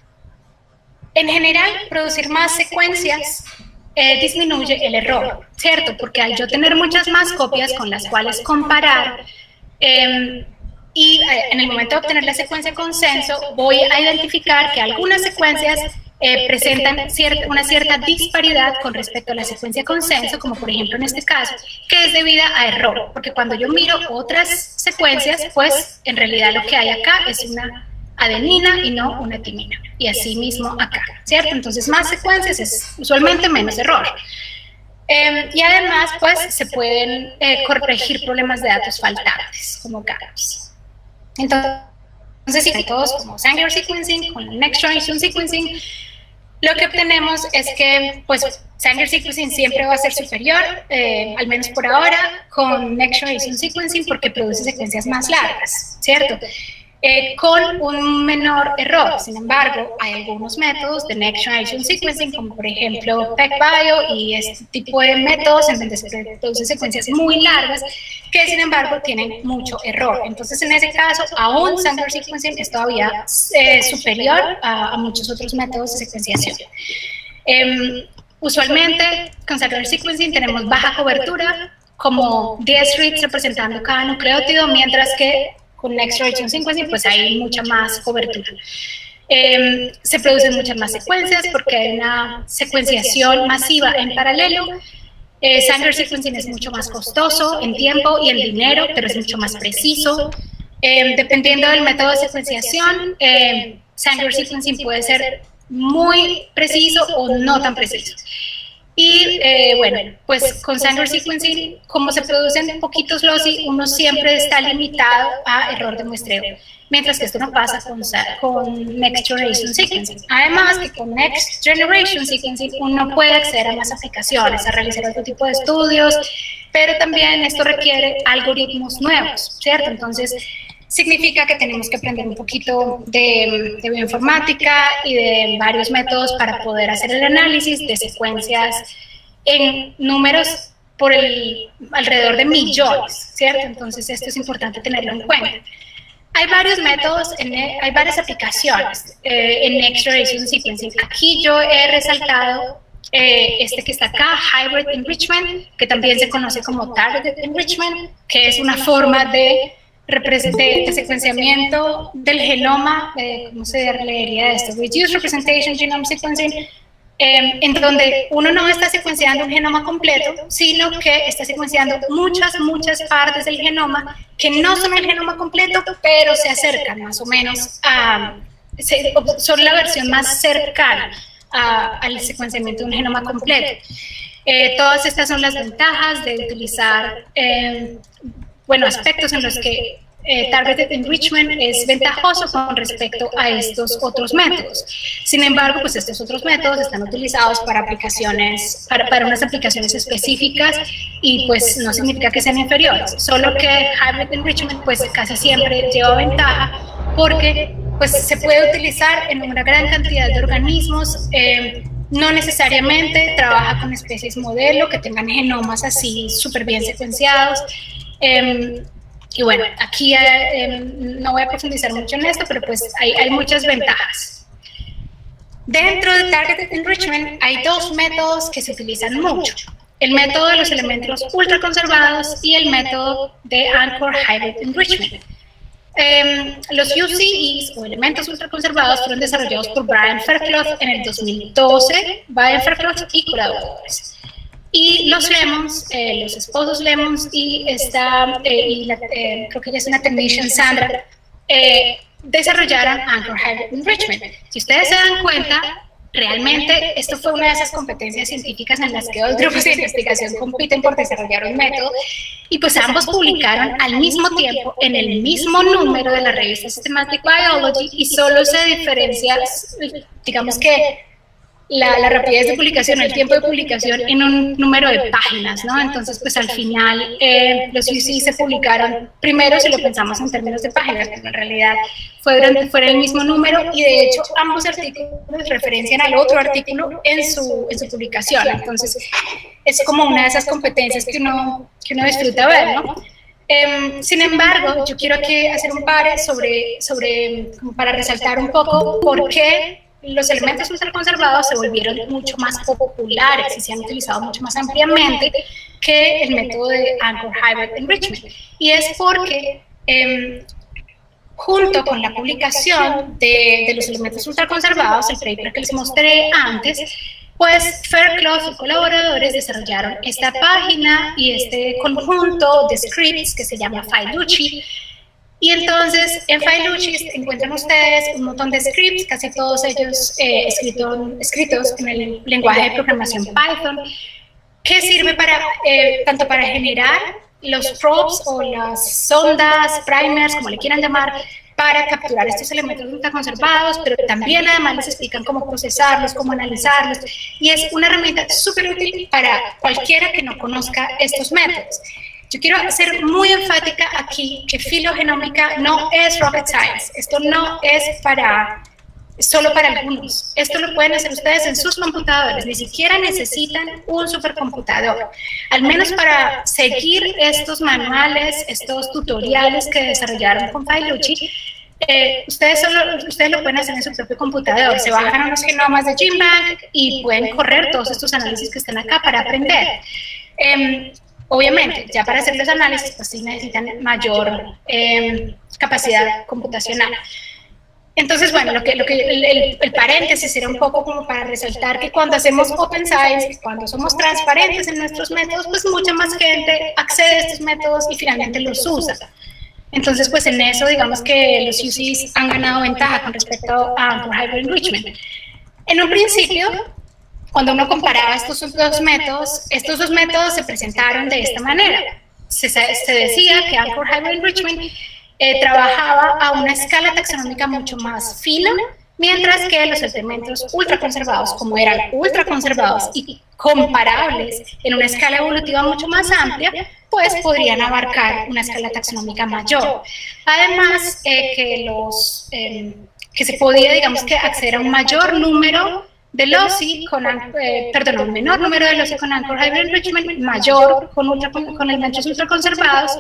general, producir más secuencias disminuye el error, ¿cierto? Porque al yo tener muchas más copias con las cuales comparar, y en el momento de obtener la secuencia consenso, voy a identificar que algunas secuencias presentan una cierta disparidad con respecto a la secuencia consenso, como por ejemplo en este caso, que es debida a error, porque cuando yo miro otras secuencias, pues en realidad lo que hay acá es una adenina y no una timina, y así mismo acá, ¿cierto? Entonces más secuencias es usualmente menos error. Y además, pues se pueden corregir problemas de datos faltantes, como gaps. Entonces, métodos como Sanger sequencing, con Next Generation sequencing, lo que obtenemos es que, pues, Sanger sequencing siempre va a ser superior, al menos por ahora, con Next Generation sequencing porque produce secuencias más largas, ¿cierto? Con un menor error. Sin embargo, hay algunos métodos de Next Generation sequencing, como por ejemplo PacBio y este tipo de métodos en donde se producen secuencias muy largas, que sin embargo tienen mucho error. Entonces, en ese caso, aún Sanger sequencing es todavía superior a muchos otros métodos de secuenciación. Usualmente, con Sanger sequencing tenemos baja cobertura, como 10 reads representando cada nucleótido, mientras que con Next Generation sequencing pues hay mucha más cobertura. Se producen muchas más secuencias porque hay una secuenciación masiva en paralelo. Sanger sequencing es mucho más costoso en tiempo y en dinero, pero es mucho más preciso. Dependiendo del método de secuenciación, Sanger sequencing puede ser muy preciso o no tan preciso. Y bueno, pues con Sanger sequencing, como se producen poquitos loci, uno siempre está limitado a error de muestreo, mientras que esto no pasa con Next Generation sequencing. Además que con Next Generation sequencing uno puede acceder a más aplicaciones, a realizar otro tipo de estudios, pero también esto requiere algoritmos nuevos, ¿cierto? Entonces, significa que tenemos que aprender un poquito de bioinformática y de varios métodos para poder hacer el análisis de secuencias en números alrededor de millones, ¿cierto? Entonces esto es importante tenerlo en cuenta. Hay varios métodos, hay varias aplicaciones en Next Generation sequencing. Aquí yo he resaltado este que está acá, Hybrid Enrichment, que también se conoce como Targeted Enrichment, que es una forma de secuenciamiento del genoma, ¿cómo se leería esto? Reduced Representation Genome Sequencing, en donde uno no está secuenciando un genoma completo, sino que está secuenciando muchas partes del genoma que no son el genoma completo, pero se acercan más o menos son la versión más cercana al secuenciamiento de un genoma completo. Todas estas son las ventajas de utilizar aspectos en los que Targeted Enrichment es ventajoso con respecto a estos otros métodos. Sin embargo, pues estos otros métodos están utilizados para aplicaciones, para unas aplicaciones específicas y pues no significa que sean inferiores, solo que Hybrid Enrichment pues casi siempre lleva ventaja porque pues se puede utilizar en una gran cantidad de organismos. No necesariamente trabaja con especies modelo que tengan genomas así súper bien secuenciados. Y bueno, aquí no voy a profundizar mucho en esto, pero pues hay muchas ventajas. Dentro de Targeted Enrichment hay dos métodos que se utilizan mucho. El método de los elementos ultraconservados y el método de Anchor Hybrid Enrichment. Los UCEs, o elementos ultraconservados, fueron desarrollados por Brian Fairclough en el 2012, Brian Fairclough y colaboradores. Y los Lemons, los esposos Lemons y creo que ella es una technician, Sandra, desarrollaron Anchor Hybrid Enrichment. Si ustedes se dan cuenta, realmente esto fue una de esas competencias científicas en las que dos grupos de investigación compiten por desarrollar un método, y pues ambos publicaron al mismo tiempo en el mismo número de la revista Systematic Biology, y solo se diferencia, digamos que la rapidez de publicación, el tiempo de publicación en un número de páginas, ¿no? Entonces, pues al final los UC se publicaron primero, si lo pensamos en términos de páginas, pero en realidad fueron el mismo número, y de hecho ambos artículos referencian al otro artículo en su publicación. Entonces, es como una de esas competencias que uno disfruta ver, ¿no? Sin embargo, yo quiero aquí hacer un par como para resaltar un poco por qué los elementos ultraconservados se volvieron mucho más populares y se han utilizado mucho más ampliamente que el método de Anchor Hybrid Enrichment. Y es porque junto con la publicación de los elementos ultraconservados, el paper que les mostré antes, pues Fairclough y colaboradores desarrollaron esta página y este conjunto de scripts que se llama Filucci. Y entonces en Filucci encuentran ustedes un montón de scripts, casi todos ellos escritos en el lenguaje de programación Python, que sirve tanto para generar los probes o las sondas, primers, como le quieran llamar, para capturar estos elementos ultraconservados, pero también además les explican cómo procesarlos, cómo analizarlos, y es una herramienta súper útil para cualquiera que no conozca estos métodos. Yo quiero ser muy enfática aquí que filogenómica no es rocket science. Esto no es solo para algunos. Esto lo pueden hacer ustedes en sus computadores. Ni siquiera necesitan un supercomputador. Al menos para seguir estos manuales, estos tutoriales que desarrollaron con Filucci, ustedes lo pueden hacer en su propio computador. Se bajan unos genomas de GenBank y pueden correr todos estos análisis que están acá para aprender. Obviamente, ya para hacer los análisis, pues sí necesitan mayor capacidad computacional. Entonces, bueno, el paréntesis era un poco como para resaltar que cuando hacemos Open Science, cuando somos transparentes en nuestros métodos, pues mucha más gente accede a estos métodos y finalmente los usa. Entonces, pues en eso, digamos que los UCs han ganado ventaja con respecto a Anchor Hybrid Enrichment. En un principio, cuando uno comparaba estos dos métodos se presentaron de esta manera. Se decía que Anchor Hybrid Enrichment trabajaba a una escala taxonómica mucho más fina, mientras que los elementos ultraconservados, como eran ultraconservados y comparables en una escala evolutiva mucho más amplia, pues podrían abarcar una escala taxonómica mayor. Además, que se podía, digamos que, acceder a un mayor número de LOCI un menor número de LOCI con Anchor Hybrid Enrichment, mayor con elementos ultraconservados,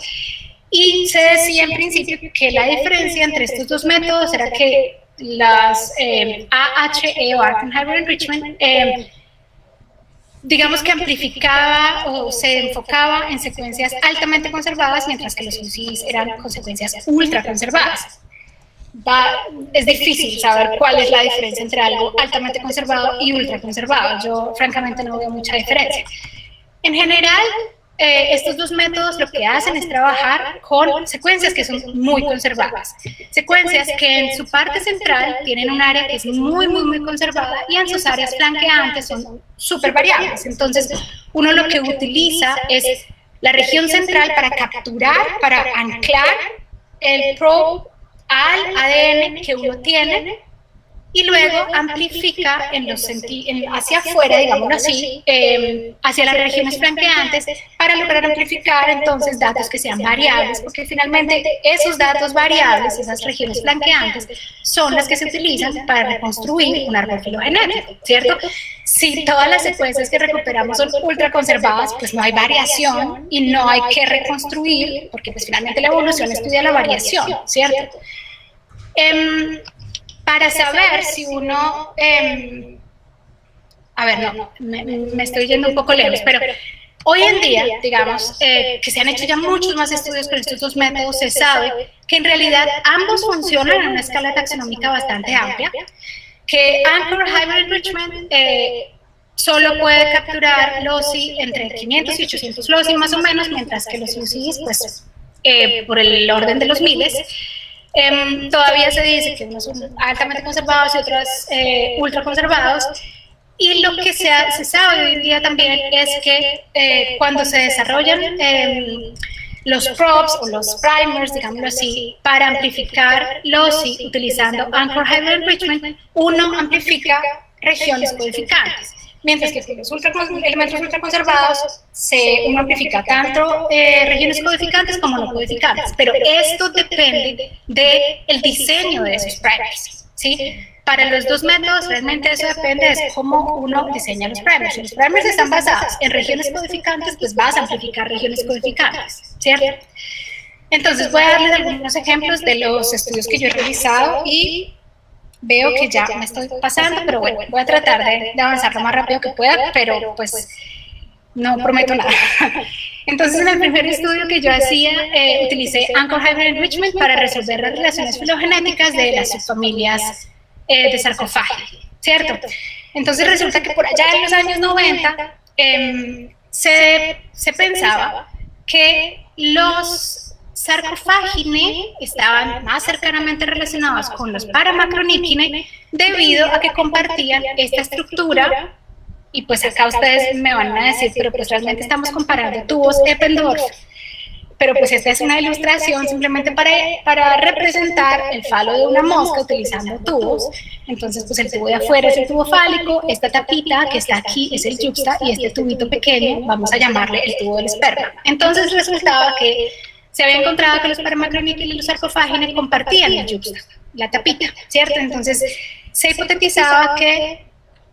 y se decía en principio que la diferencia entre estos dos métodos era que las AHE o Anchor Hybrid Enrichment digamos que amplificaba o se enfocaba en secuencias altamente conservadas, mientras que los UCs eran con secuencias ultraconservadas. Es difícil saber cuál es la diferencia entre algo altamente conservado y ultraconservado. Yo francamente no veo mucha diferencia. En general, estos dos métodos lo que hacen es trabajar con secuencias que son muy conservadas. Secuencias que en su parte central tienen un área que es muy conservada y en sus áreas flanqueantes son súper variables. Entonces, uno lo que utiliza es la región central para capturar, para anclar el probe al ADN que uno tiene y luego amplifica hacia afuera, digámoslo así, hacia las regiones flanqueantes para lograr amplificar entonces datos que sean variables, porque finalmente esos datos variables, esas regiones flanqueantes, son las que se utilizan para reconstruir un árbol filogenético, ¿cierto? Si todas las secuencias que recuperamos son ultraconservadas, pues no hay variación y no hay que reconstruir, porque pues finalmente la evolución estudia la variación, ¿cierto? Para saber si uno, a ver, no, me estoy yendo un poco lejos, pero hoy en día, digamos, que se han hecho ya muchos más estudios con estos dos métodos, se sabe que en realidad ambos funcionan en una escala taxonómica bastante amplia, que Anchor Hybrid Enrichment solo puede capturar loci entre 500 y 800 loci más o menos, mientras que los UCIs, pues, por el orden de los miles, todavía se dice que unos son altamente conservados y otros ultra conservados. Y lo que se sabe hoy en día también es que cuando se desarrollan los probes o los primers, digámoslo así, para amplificar loci utilizando Anchor Hybrid Enrichment, uno amplifica regiones codificantes, mientras que con los elementos ultraconservados uno amplifica tanto regiones codificantes como no codificantes, pero esto depende del diseño de esos primers, ¿sí? Para los dos métodos, realmente eso depende de cómo uno diseña los primers. Si los primers están basados en regiones codificantes, pues vas a amplificar regiones codificantes, ¿cierto? Entonces voy a darles algunos ejemplos de los estudios que yo he realizado y veo que ya me estoy pasando, pero bueno, voy a tratar de avanzar lo más rápido que pueda, pero pues no prometo nada. Entonces, en el primer estudio que yo hacía, utilicé Anchor Hybrid Enrichment para resolver las relaciones filogenéticas de las subfamilias de sarcófagi, ¿cierto? Entonces resulta que por allá en los años 90 se pensaba que los sarcófagine estaban más cercanamente relacionados con los paramacroníquine debido a que compartían esta estructura. Y pues acá ustedes me van a decir, pero pues realmente estamos comparando tubos Eppendorf. Pero pues esta es una ilustración simplemente para representar el falo de una mosca utilizando tubos. Entonces pues el tubo de afuera es el tubo fálico, esta tapita que está aquí es el yuxta y este tubito pequeño vamos a llamarle el tubo del esperma. Entonces resultaba que se había encontrado que los paramacroníquenes y los sarcófagines compartían el yuxta, la tapita, ¿cierto? Entonces se hipotetizaba que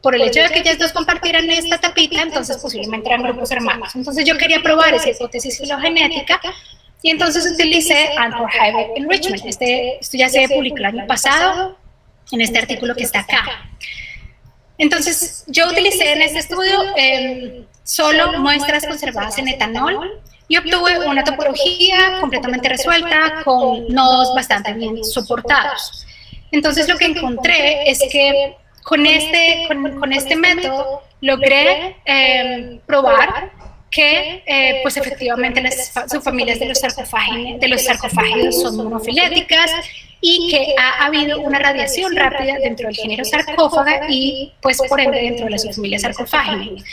por el hecho de que ellas dos compartieran esta tapita, entonces posiblemente eran grupos hermanos. Entonces yo quería probar esa hipótesis filogenética y entonces utilicé Anchor Hybrid Enrichment. Esto ya se publicó el año pasado en este artículo que está acá. Entonces yo utilicé en este estudio solo muestras conservadas en etanol y obtuve una topología completamente resuelta con nodos bastante bien soportados. Entonces lo que encontré es que con este método logré probar que pues efectivamente las subfamilias de los sarcofágidos son monofiléticas y que ha habido una radiación rápida dentro del género sarcófaga y pues por ende dentro de la subfamilia sarcofágine.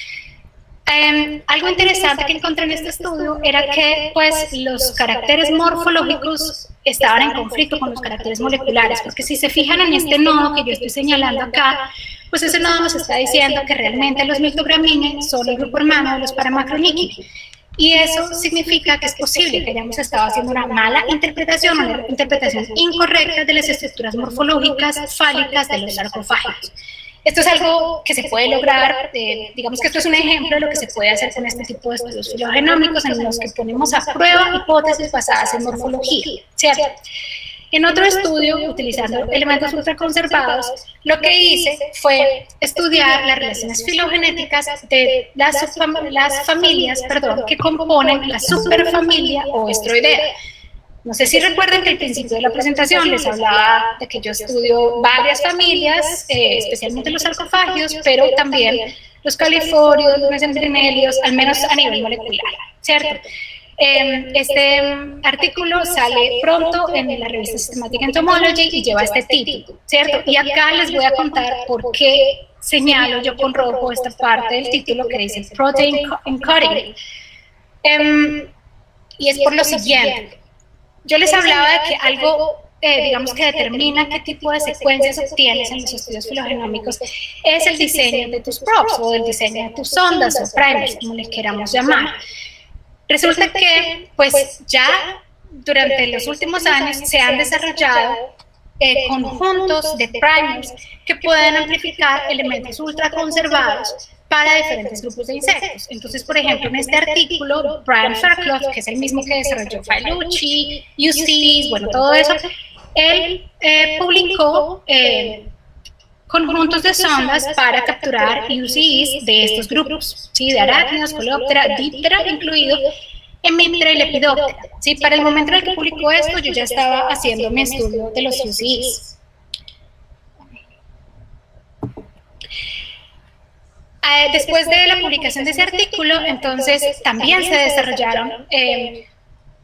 Algo interesante que encontré en este estudio era que pues los caracteres morfológicos estaban en conflicto con los caracteres moleculares, porque si se fijan en este nodo que yo estoy señalando acá, pues ese nodo nos está diciendo que realmente los mictogramine son el grupo hermano de los paramacroníquine. Y eso significa que es posible que hayamos estado haciendo una mala interpretación, una interpretación incorrecta de las estructuras morfológicas fálicas de los sarcófagos. Esto es algo que se puede lograr, digamos que esto es un ejemplo de lo que se puede hacer con este tipo de estudios filogenómicos en los que ponemos a prueba hipótesis basadas en morfología, ¿cierto? En otro estudio, utilizando elementos ultraconservados, lo que hice fue estudiar las relaciones filogenéticas de las familias que componen la superfamilia oestroidea. No sé si recuerdan que al principio de la presentación les hablaba de que yo estudio varias familias, especialmente los sarcófagos, pero también los califorios, los mesembrinelios, al menos a nivel molecular, ¿cierto? Este artículo sale pronto en la revista Systematic Entomology y lleva este título, ¿cierto? Y acá les voy a contar por qué señalo yo con rojo esta parte del título que dice Protein Encoding. Y es por lo siguiente. Yo les hablaba de que algo digamos que determina qué tipo de secuencias obtienes en los estudios filogenómicos es el diseño de tus props o el diseño de tus sondas o primers, como les queramos llamar. Resulta que, pues, ya durante los últimos años se han desarrollado conjuntos de primers que pueden amplificar elementos ultraconservados para diferentes grupos de insectos. Entonces, por ejemplo, en este artículo, Brian Fairclough, que es el mismo que desarrolló Filucci, UCs, bueno, todo eso, él publicó conjuntos de sondas para capturar UCs de estos grupos, ¿sí? De arácnidos, coleóptera, díptera, incluido Hemiptera y Lepidoptera. ¿Sí? Para el momento en el que publicó esto, yo ya estaba haciendo mi estudio de los UCs. Después de la publicación de ese artículo, entonces también se desarrollaron,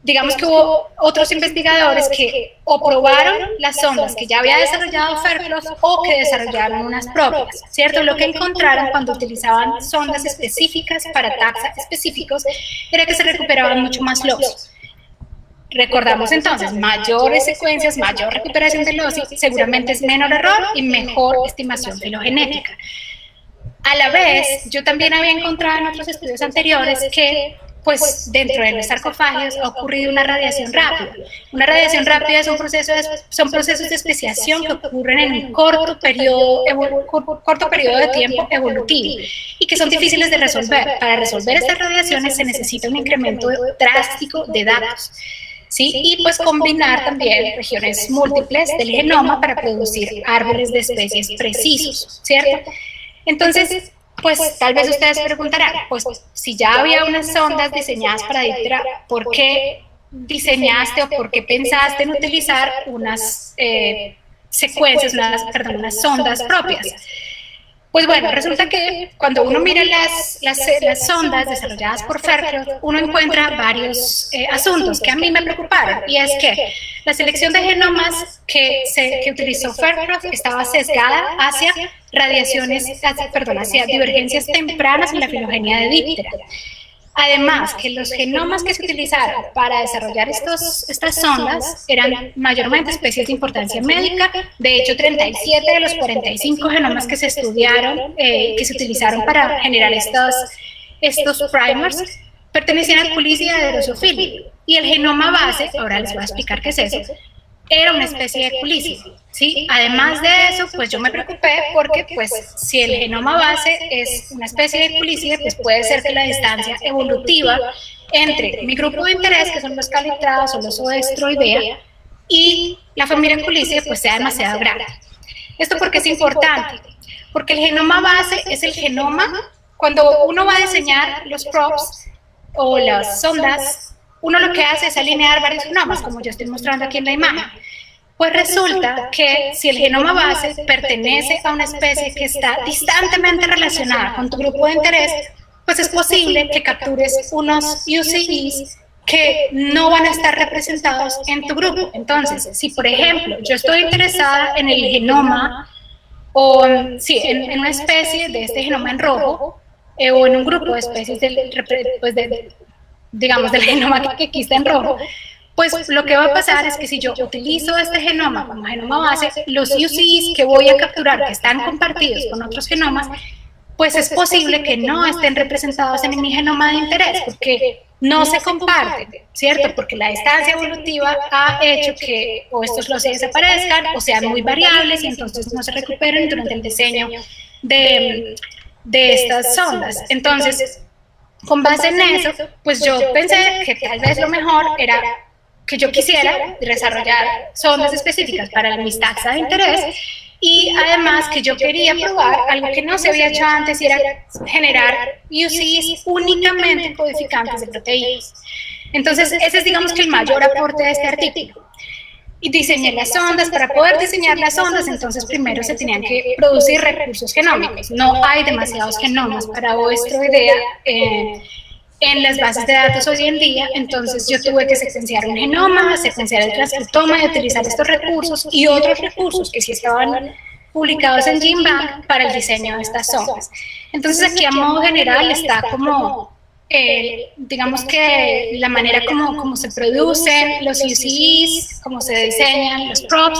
digamos que hubo otros investigadores que o probaron las sondas que ya había desarrollado Fairclough o que desarrollaron unas propias, ¿cierto? Lo que encontraron cuando utilizaban sondas específicas para taxa específicos era que se recuperaban mucho más loci. Recordamos entonces, mayores secuencias, mayor recuperación de loci, seguramente es menor error y mejor estimación filogenética. A la vez, yo también había encontrado en otros estudios anteriores que, pues, dentro de los sarcofagios ha ocurrido una radiación rápida. Una radiación rápida son procesos de especiación que ocurren en un corto periodo de tiempo evolutivo y que son difíciles de resolver. Para resolver estas radiaciones se necesita un incremento drástico de datos, ¿sí? Y pues combinar también regiones múltiples del genoma para producir árboles de especies precisos, ¿cierto? Entonces, pues tal vez ustedes se preguntarán, pues si ya había unas sondas diseñadas para díptera, ¿por qué diseñaste o por qué pensaste en utilizar unas secuencias, unas sondas propias? Pues bueno, resulta que cuando uno mira las sondas desarrolladas por Fairclough, uno encuentra varios asuntos que a mí me preocuparon, y es que la selección de genomas que utilizó Fairclough estaba sesgada hacia hacia divergencias tempranas en la filogenia de díptera. Además, que los genomas que se utilizaron para desarrollar estas sondas eran mayormente especies de importancia médica. De hecho, 37 de los 45 genomas que se estudiaron, que se utilizaron para generar estos primers, pertenecían al Culicidae de Drosophila. Y el genoma base, ahora les voy a explicar qué es eso, era una especie de Culicidae, ¿sí? Además de eso, pues yo me preocupé porque, pues, si el genoma base es una especie de Culicidae, pues puede ser que la distancia evolutiva entre mi grupo de interés, que son los calitrados o los Oestroidea, y la familia Culicidae, pues sea demasiado grande. ¿Esto por qué es importante? Porque el genoma base es el genoma, cuando uno va a diseñar los props o las sondas, uno lo que hace es alinear varios genomas, como yo estoy mostrando aquí en la imagen. Pues resulta que si el genoma base pertenece a una especie que está distantemente relacionada con tu grupo de interés, pues es posible que captures unos UCEs que no van a estar representados en tu grupo. Entonces, si por ejemplo yo estoy interesada en el genoma, o sí, en una especie de este genoma en rojo, o en un grupo de especies digamos, del genoma que aquí está en rojo, pues lo que va a pasar es que si yo utilizo este genoma como genoma base, los UCEs que voy a capturar que están compartidos con otros genomas, pues es posible que no estén representados en mi genoma de interés, porque no se comparten, ¿cierto? Porque la distancia evolutiva ha hecho que o estos loci desaparezcan o sean muy variables y entonces no se recuperen durante el diseño de estas sondas. Entonces, con base en eso, pues yo pensé que tal vez lo mejor era que yo quisiera desarrollar sondas específicas para mis taxas de interés, y además que yo quería probar algo que no se había hecho antes, y era generar UCEs únicamente codificantes de proteínas. Entonces, ese es, digamos, que el mayor aporte de este artículo. Y diseñé las sondas. Para poder diseñar las sondas, entonces primero se tenían que producir recursos genómicos. No hay demasiados genomas para Oestroidea en las bases de datos hoy en día, entonces yo tuve que secuenciar un genoma, secuenciar el transcriptoma y utilizar estos recursos y otros recursos que sí estaban publicados en GenBank para el diseño de estas sondas. Entonces aquí a modo general está como digamos que la manera como se producen los UCEs, cómo se diseñan los props.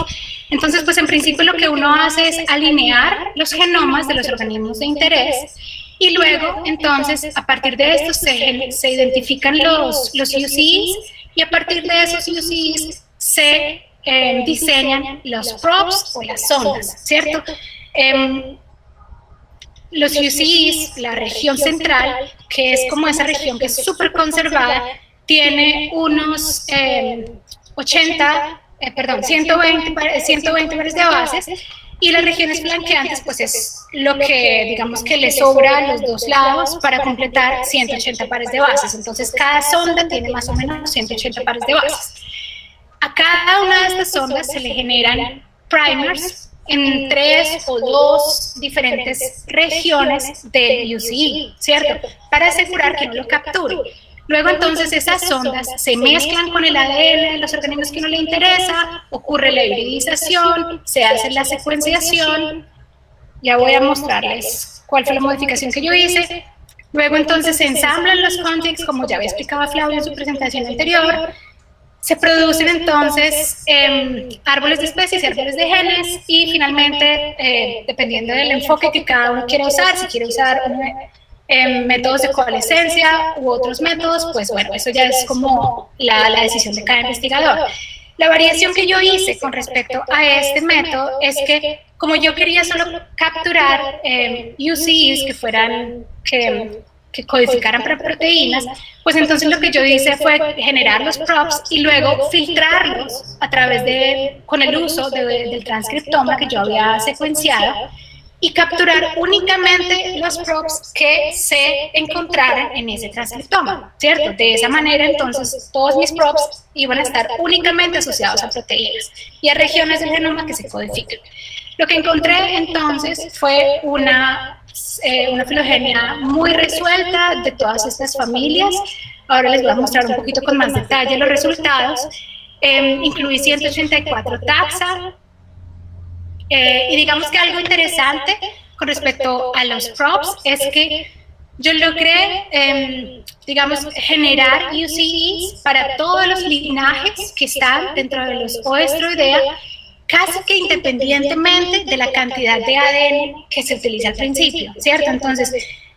Entonces, pues en principio lo que uno hace es alinear los genomas de los organismos de interés y luego, entonces, a partir de esto se identifican los UCEs y a partir de esos UCEs se diseñan los props o las sondas, ¿cierto? Los UCEs, la región central, que es como esa región que es súper conservada, tiene unos 120 pares de bases, y las regiones flanqueantes, pues es lo que, digamos, que le sobra a los dos lados para completar 180 pares de bases. Entonces, cada sonda tiene más o menos 180 pares de bases. A cada una de estas sondas se le generan primers en 3 o 2 diferentes regiones del UCE, ¿cierto? Para asegurar que no lo capture. Luego, entonces, esas sondas se mezclan con el ADN de los organismos que no le interesa, ocurre la hibridización, se hace la secuenciación. Ya voy a mostrarles cuál fue la modificación que yo hice. Luego, entonces, se ensamblan los contigs, como ya había explicado Flavio en su presentación anterior. Se producen, entonces, árboles de especies y árboles de genes, y finalmente, dependiendo del enfoque que cada uno quiera usar, si quiere usar métodos de coalescencia u otros métodos, pues bueno, eso ya es como la decisión de cada investigador. La variación que yo hice con respecto a este método es que, como yo quería solo capturar UCEs que codificaran proteínas, pues entonces lo que yo hice fue generar los props y luego filtrarlos a través con el uso del transcriptoma que yo había secuenciado, y capturar únicamente los props que se encontraran en ese transcriptoma, ¿cierto? De esa manera, entonces, todos mis props iban a estar únicamente asociados a proteínas y a regiones del genoma que se codifican. Lo que encontré, entonces, fue una filogenia muy resuelta de todas estas familias. Ahora les voy a mostrar un poquito con más detalle los resultados. Incluí 184 taxa. Y digamos que algo interesante con respecto a los props es que yo logré, digamos, generar UCEs para todos los linajes que están dentro de los Oestroidea, casi que independientemente de la cantidad de ADN que se utiliza al principio, ¿cierto? Entonces,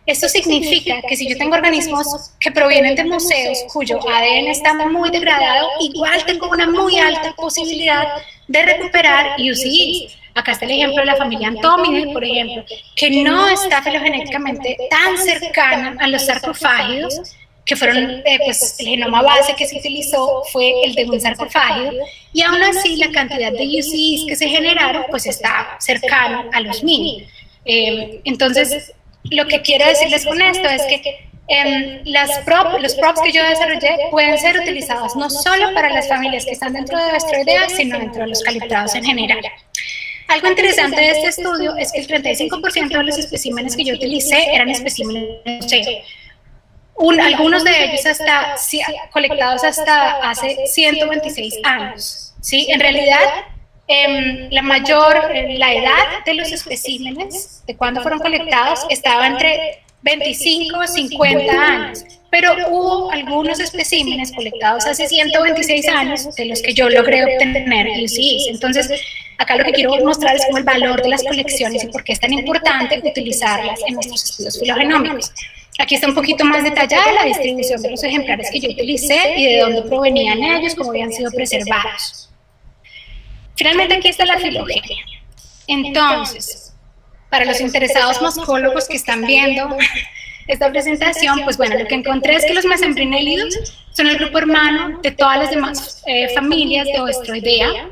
esto significa que si yo tengo organismos que provienen de museos cuyo ADN está muy degradado, igual tengo una muy alta posibilidad de recuperar UCEs. Acá está el ejemplo de la familia Antomine, por ejemplo, que no está filogenéticamente tan cercana a los sarcofágidos, que fueron, pues el genoma base que se utilizó fue el de un sarcofágido, y aún así la cantidad de UCEs que se generaron, pues está cercano a los mini. Entonces, lo que quiero decirles con esto es que los props que yo desarrollé pueden ser utilizados no solo para las familias que están dentro de Oestroidea, sino dentro de los caliptrados en general. Algo interesante de este estudio es que el 35% de los especímenes que yo utilicé eran especímenes de museo. Algunos de ellos colectados hasta hace 126 años. ¿Sí? En realidad, la edad de los especímenes, de cuando fueron colectados, estaba entre 25 y 50 años. Pero hubo algunos especímenes colectados hace 126 años de los que yo logré obtener UCEs. Entonces, acá lo que quiero mostrar es como el valor de las colecciones y por qué es tan importante utilizarlas en nuestros estudios filogenómicos. Aquí está un poquito más detallada la distribución de los ejemplares que yo utilicé y de dónde provenían ellos, cómo habían sido preservados. Finalmente, aquí está la filogenia. Entonces, para los interesados moscólogos que están viendo esta presentación, pues bueno, lo que encontré es que los mesembrinelidos son el grupo hermano de todas las demás familias de Oestroidea,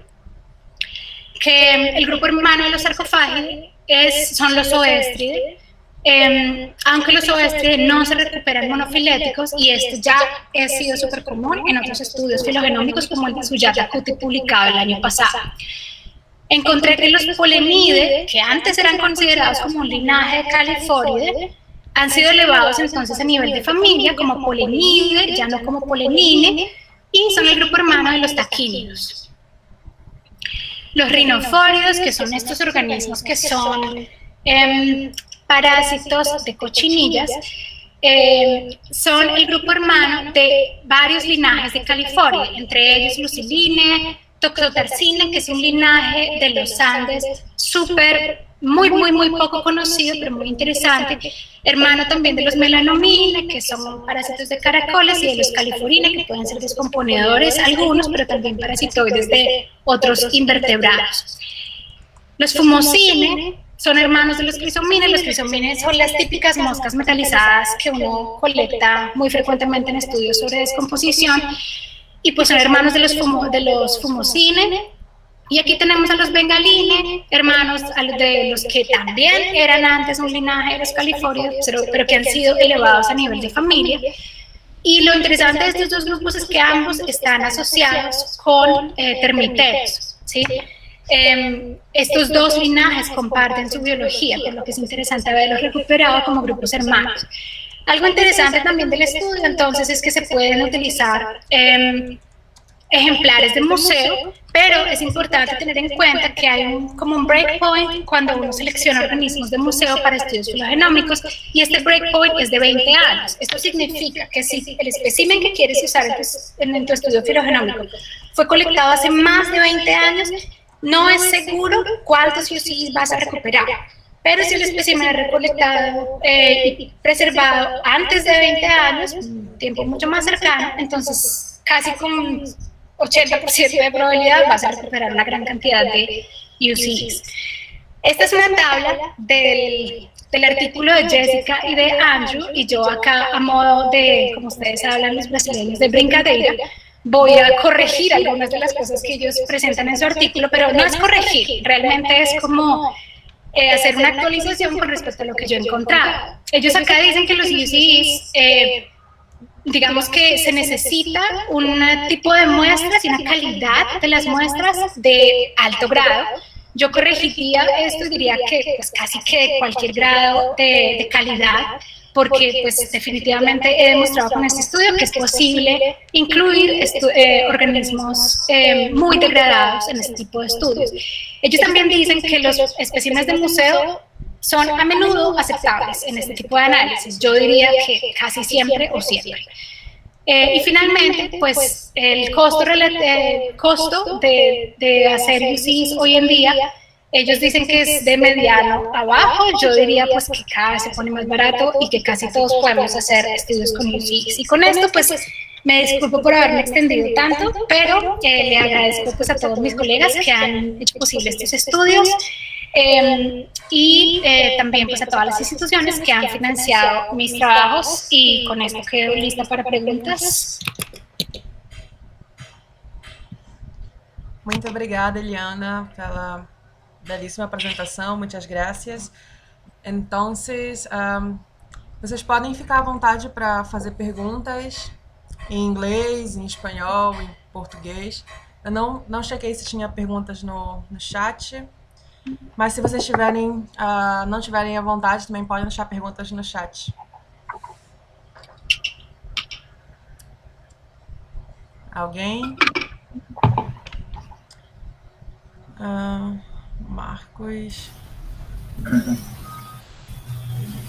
que el grupo hermano de los sarcofágidos son los Oestridae, aunque los Oestridae no se recuperan monofiléticos, y esto ya ha sido súper común en otros estudios filogenómicos como el de Sujata Kuti publicado el año pasado. Encontré que los Polenidae, que antes eran considerados como un linaje de Califoridae, han sido elevados entonces a nivel de familia como Polenidae, ya no como Polenine, y son el grupo hermano de los taquínidos. Los rinofóridos, que son estos organismos que son parásitos de cochinillas, son el grupo hermano de varios linajes de California, entre ellos Luciline, Toxotarsina, que es un linaje de los Andes muy poco conocido, pero muy interesante, hermano también de los Melanomine, que son parásitos de caracoles, y de los Califorina, que pueden ser descomponedores algunos, pero también parasitoides de otros invertebrados. Los Fumosine son hermanos de los Crisomines. Los Crisomines son las típicas moscas metalizadas que uno colecta muy frecuentemente en estudios sobre descomposición, y pues son hermanos de los Fumosine. Y aquí tenemos a los Bengaline, hermanos de los que también eran antes un linaje de los Californios, pero que han sido elevados a nivel de familia. Y lo interesante de estos dos grupos es que ambos están asociados con termiteros, ¿sí? Estos dos linajes comparten su biología, por lo que es interesante haberlos recuperado como grupos hermanos. Algo interesante también del estudio, entonces, es que se pueden utilizar ejemplares de museo, pero es importante tener en cuenta que hay como un breakpoint cuando uno selecciona organismos de museo para estudios filogenómicos, y este breakpoint es de 20 años. Esto significa que si el espécimen que quieres usar en tu estudio filogenómico fue colectado hace más de 20 años, no es seguro cuántos UCIs vas a recuperar. Pero si el espécimen es recolectado y preservado antes de 20 años, un tiempo mucho más cercano, entonces casi con 80% de probabilidad vas a recuperar una gran cantidad de UCIs. Esta es una tabla del artículo de Jessica y de Andrew, y yo acá, a modo de, como ustedes hablan los brasileños, de brincadeira, voy a corregir algunas de las cosas que ellos presentan en su artículo, pero no es corregir, realmente es como hacer una actualización con respecto a lo que yo he encontrado. Ellos acá dicen que los UCIs, digamos que se necesita un tipo de muestras y una calidad de las muestras de alto grado. Yo corregiría esto y diría que pues, casi que de cualquier grado de calidad, porque pues definitivamente he demostrado con este estudio que es posible incluir organismos muy degradados en este tipo de estudios. Ellos también dicen que los especímenes de museo son a menudo aceptables en este tipo de análisis. Yo diría que casi siempre o siempre. Y finalmente, pues el costo de hacer UCIs hoy en día, ellos dicen que es de mediano a bajo. Yo diría pues que cada vez se pone más barato y que casi todos podemos hacer estudios con UCIs. Y con esto pues me disculpo por haberme extendido tanto, pero le agradezco pues a todos mis colegas que han hecho posible estos estudios, y también pues a todas las instituciones que han financiado mis trabajos, y con esto quedo lista para preguntas. Muito obrigada, Eliana, pela belíssima apresentação, muitas graças. Então, vocês podem ficar à vontade para fazer perguntas em inglês, em espanhol, em português. Eu não chequei se tinha perguntas no chat, mas se vocês não tiverem à vontade, também podem deixar perguntas no chat. Alguém? Marcos.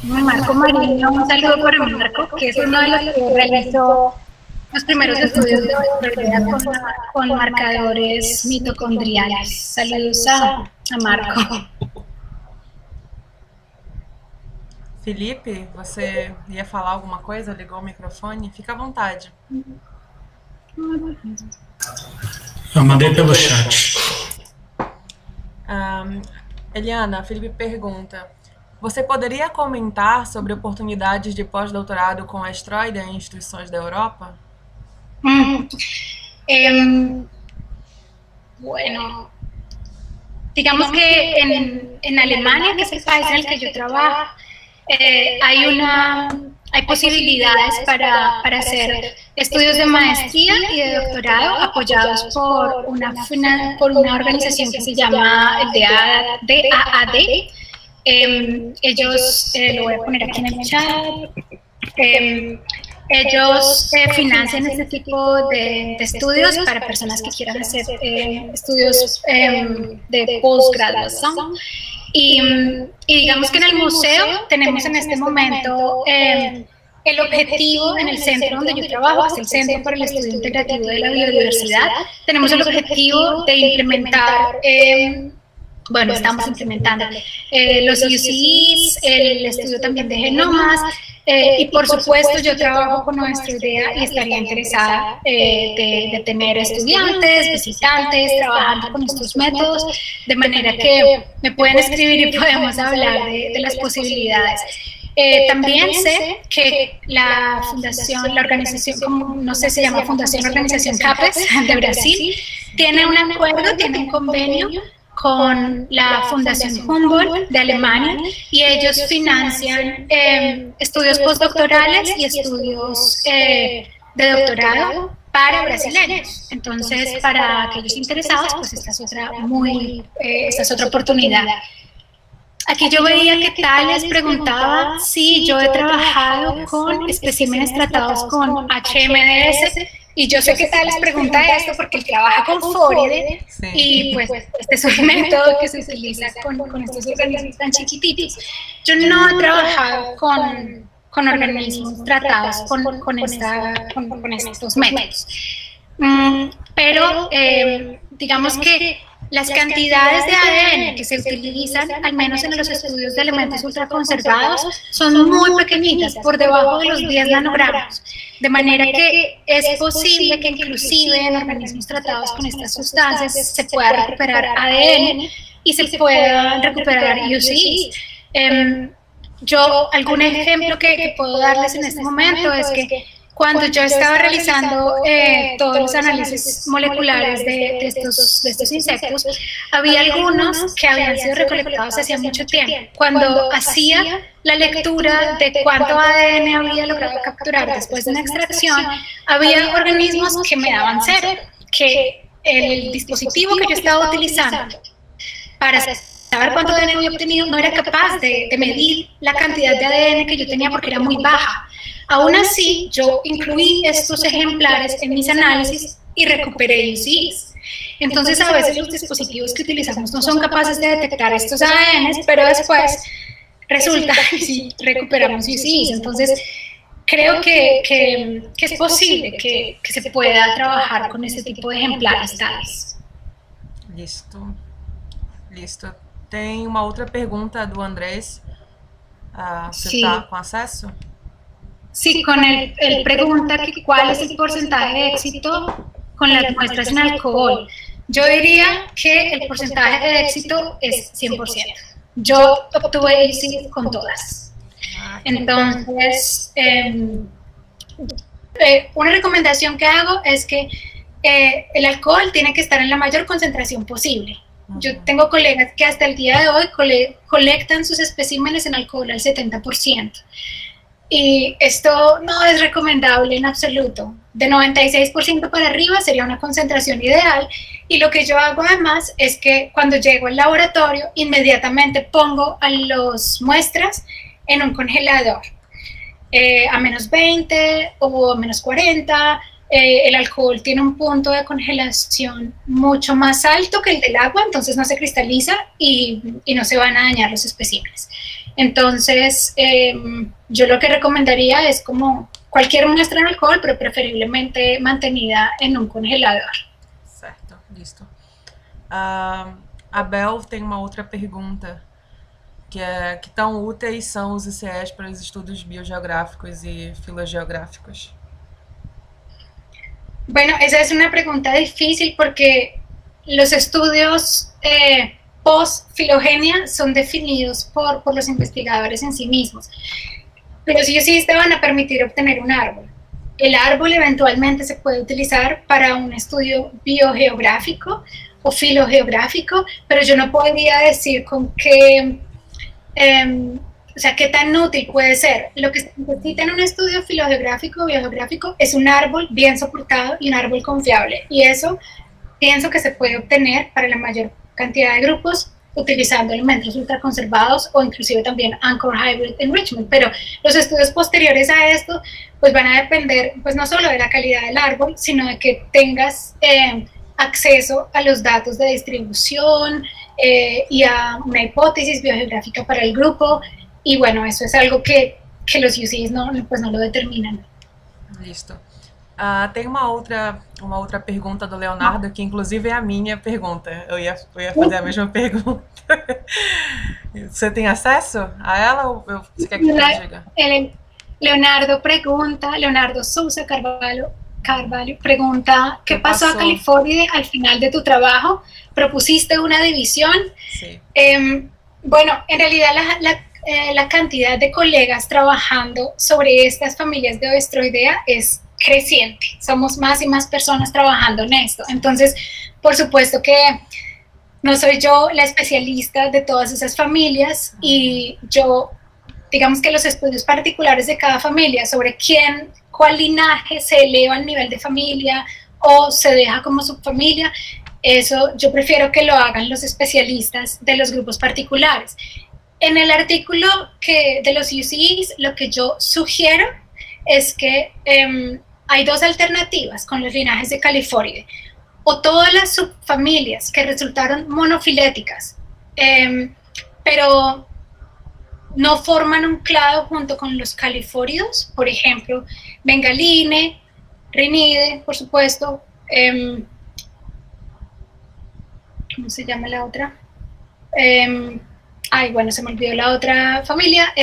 Marco Mariño, un saludo para Marco, que es uno de los que realizó los primeros estudios de osteoidea con marcadores mitocondriales. Saludos a Marco. Felipe, você ia falar alguma coisa? Ligou o microfone? Fica à vontade. Eu mandei pelo chat. Eliana, Felipe pergunta: você poderia comentar sobre oportunidades de pós-doutorado com a esteroide em instituições da Europa? Bueno, digamos que en Alemania, que es el país en el que yo trabajo, hay posibilidades para hacer estudios de maestría y de doctorado apoyados por una organización que se llama DAAD. Ellos, lo voy a poner aquí en el chat, ellos financian este tipo de estudios para personas que quieran hacer estudios de posgraduación. Y digamos que en el museo tenemos en este momento el objetivo en el centro donde yo trabajo, que es el Centro para el Estudio Integrativo de la Biodiversidad, tenemos el objetivo de implementar, bueno, estamos implementando los UCIs, el estudio también de genomas, y por supuesto yo trabajo con nuestra idea y estaría interesada de tener estudiantes, visitantes, trabajando con estos métodos, de manera que me pueden escribir y podemos hablar de las posibilidades. También sé que la fundación, la organización, como no sé si se llama Fundación Organización CAPES de Brasil, tiene un acuerdo, tiene un convenio con la Fundación Humboldt de Alemania, y ellos financian estudios postdoctorales y estudios de doctorado para brasileños. Entonces, para aquellos interesados, pues esta es otra oportunidad. Aquí yo veía que Tales preguntaba si yo he trabajado con especímenes tratados con HMDS, y yo sé que Tales pregunta esto porque él trabaja con Fóride, sí. Y pues este es un método que se utiliza con estos organismos tan chiquititos. Yo no he trabajado con organismos tratados con estos métodos, pero digamos que las cantidades de ADN que se utilizan, al menos en los estudios de elementos ultraconservados, son muy pequeñitas, por debajo de los 10 nanogramos, de manera que es posible que inclusive en organismos tratados con estas sustancias se pueda recuperar ADN y se puedan recuperar UCIs. Algún ejemplo que puedo darles en este momento es que cuando yo estaba realizando todos los análisis moleculares de estos insectos, había algunos que habían sido recolectados hacía mucho tiempo. Cuando hacía la lectura de cuánto ADN había logrado capturar después de una extracción, había organismos que me daban 0, que el dispositivo que yo estaba utilizando para saber cuánto ADN había obtenido no era capaz de medir la cantidad de ADN que yo tenía porque era muy baja. Aún así, yo incluí estos ejemplares en mis análisis y recuperé UCIs. Entonces, a veces los dispositivos que utilizamos no son capaces de detectar estos ADNs, pero después resulta que sí recuperamos UCIs. Entonces, creo que es posible que se pueda trabajar con este tipo de ejemplares tales. Listo. Tem uma outra pergunta do Andrés. Você está com acesso? Sí, con él pregunta que cuál es el porcentaje de éxito con las muestras en alcohol. Yo diría que el porcentaje de éxito es 100%. Yo obtuve UCIs con todas. Entonces, una recomendación que hago es que el alcohol tiene que estar en la mayor concentración posible. Yo tengo colegas que hasta el día de hoy colectan sus especímenes en alcohol al 70%. Y esto no es recomendable en absoluto. De 96% para arriba sería una concentración ideal, y lo que yo hago además es que cuando llego al laboratorio inmediatamente pongo a las muestras en un congelador a menos 20 o a menos 40. El alcohol tiene un punto de congelación mucho más alto que el del agua, entonces no se cristaliza y no se van a dañar los especímenes. Entonces, yo lo que recomendaría es como cualquier muestra en alcohol, pero preferiblemente mantenida en un congelador. Certo, listo. A Bel tem uma outra pergunta, que é: que tão úteis são os ICEs para os estudos biogeográficos e filogeográficos? Bueno, esa es una pregunta difícil porque los estudios post-filogenia son definidos por los investigadores en sí mismos. Pero sí te van a permitir obtener un árbol. El árbol eventualmente se puede utilizar para un estudio biogeográfico o filogeográfico, pero yo no podría decir con qué, qué tan útil puede ser. Lo que se necesita en un estudio filogeográfico o biogeográfico es un árbol bien soportado y un árbol confiable. Y eso pienso que se puede obtener para la mayor cantidad de grupos utilizando elementos ultraconservados o inclusive también Anchor Hybrid Enrichment, pero los estudios posteriores a esto pues van a depender pues no solo de la calidad del árbol, sino de que tengas acceso a los datos de distribución y a una hipótesis biogeográfica para el grupo. Y bueno, eso es algo que que los UCs pues no lo determinan. Listo. Tem uma outra pergunta do Leonardo, que inclusive é a minha pergunta. Eu ia fazer a mesma pergunta. Você tem acesso a ela ou você quer que eu diga? Leonardo Sousa Carvalho pregunta, ¿qué pasó a California al final de tu trabajo? ¿Propusiste una división? Sí. Bueno, en realidad la cantidad de colegas trabajando sobre estas familias de oestroidea es creciente. Somos más y más personas trabajando en esto. Entonces, por supuesto que no soy yo la especialista de todas esas familias y yo, digamos que los estudios particulares de cada familia sobre cuál linaje se eleva al nivel de familia o se deja como subfamilia, eso yo prefiero que lo hagan los especialistas de los grupos particulares. En el artículo de los UCs, lo que yo sugiero es que hay dos alternativas con los linajes de California. O todas las subfamilias que resultaron monofiléticas, pero no forman un clado junto con los califóridos, por ejemplo, bengaline, rhinide, por supuesto, ¿cómo se llama la otra? Bueno, se me olvidó la otra familia,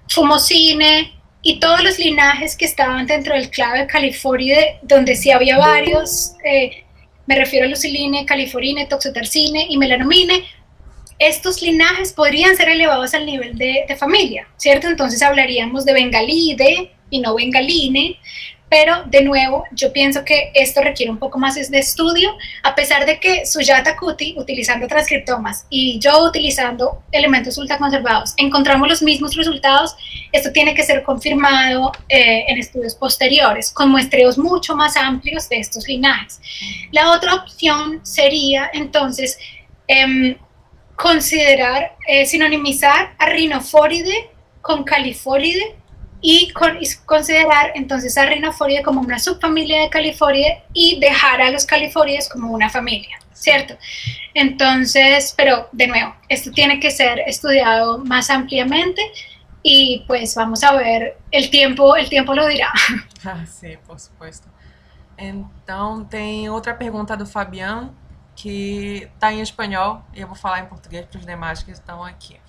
fumocine, y todos los linajes que estaban dentro del clado de Califoride, donde sí había varios, me refiero a luciline, califorine, toxotersine y melanomine. Estos linajes podrían ser elevados al nivel de familia, ¿cierto? Entonces hablaríamos de bengalide y no bengaline, pero de nuevo yo pienso que esto requiere un poco más de estudio, a pesar de que Sujata Kuti, utilizando transcriptomas, y yo utilizando elementos ultraconservados, encontramos los mismos resultados. Esto tiene que ser confirmado en estudios posteriores, con muestreos mucho más amplios de estos linajes. La otra opción sería, entonces, considerar, sinonimizar a Rhinophoride con Califóride y considerar entonces a Rhinophoride como una subfamilia de Califóride y dejar a los Califórides como una familia, ¿cierto? Entonces, pero de nuevo, esto tiene que ser estudiado más ampliamente y pues vamos a ver, el tiempo lo dirá. Sim, por supuesto. Então, tem outra pergunta do Fabiano, que está em espanhol, e eu vou falar em português para os demais que estão aqui.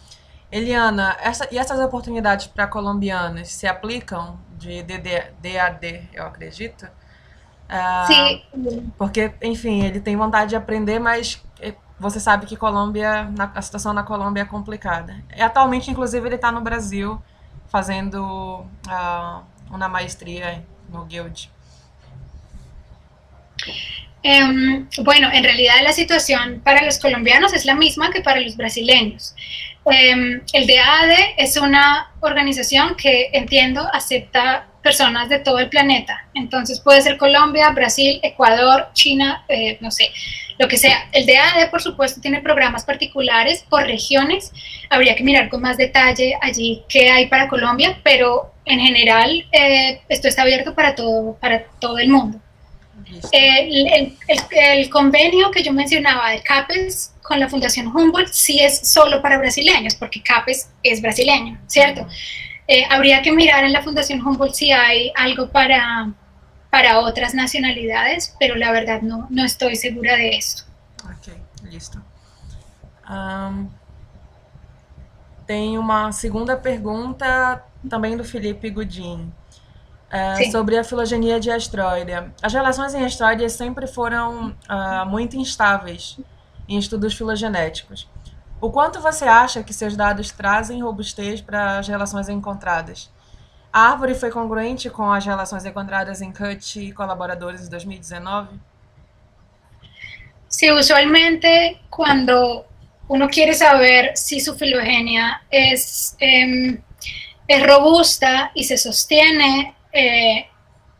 Eliana, essas oportunidades para colombianos se aplicam de DAD, eu acredito? Sim. Porque, enfim, ele tem vontade de aprender, mas você sabe que a situação na Colômbia é complicada. Atualmente, inclusive, ele está no Brasil fazendo uma maestria no Guild. Bueno, en realidad la situación para los colombianos es la misma que para los brasileños. El DAAD es una organización que, entiendo, acepta personas de todo el planeta. Entonces puede ser Colombia, Brasil, Ecuador, China, no sé, lo que sea. El DAAD, por supuesto, tiene programas particulares por regiones. Habría que mirar con más detalle allí qué hay para Colombia, pero en general esto está abierto para todo el mundo. El convenio que yo mencionaba de CAPES con la Fundación Humboldt sí es solo para brasileños, porque CAPES es brasileño, ¿cierto? Habría que mirar en la Fundación Humboldt si hay algo para otras nacionalidades, pero la verdad no estoy segura de eso. Ok, listo. Tem uma segunda pergunta também do Felipe Godin. Sobre a filogenia de Astróidea. As relações em Astróidea sempre foram muito instáveis em estudos filogenéticos. O quanto você acha que seus dados trazem robustez para as relações encontradas? A árvore foi congruente com as relações encontradas em Cut e colaboradores de 2019? Sí, usualmente cuando uno quiere saber si su filogenia es robusta y se sostiene,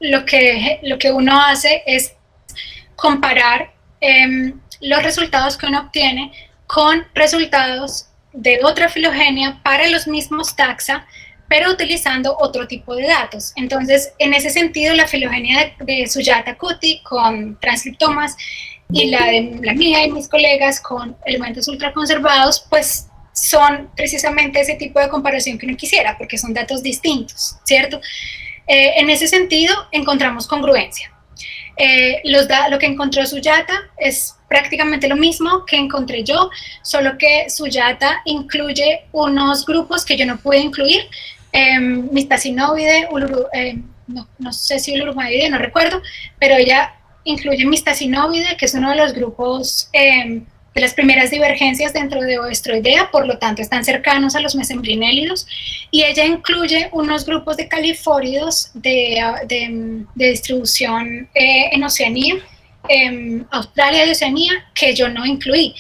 lo que uno hace es comparar los resultados que uno obtiene con resultados de otra filogenia para los mismos taxa, pero utilizando otro tipo de datos. Entonces, en ese sentido, la filogenia de Sujata Kuti con transcriptomas y la mía y mis colegas con elementos ultraconservados, pues son precisamente ese tipo de comparación que uno quisiera, porque son datos distintos, ¿cierto? En ese sentido, encontramos congruencia. Lo que encontró Sujata es prácticamente lo mismo que encontré yo, solo que Sujata incluye unos grupos que yo no pude incluir, Mistacinoide, no sé si Ulurumabide, no recuerdo, pero ella incluye Mistacinoide, que es uno de los grupos de las primeras divergencias dentro de Oestroidea, por lo tanto están cercanos a los mesembrinelidos, y ella incluye unos grupos de califóridos de distribución en Oceanía, Australia y Oceanía, que yo no incluí,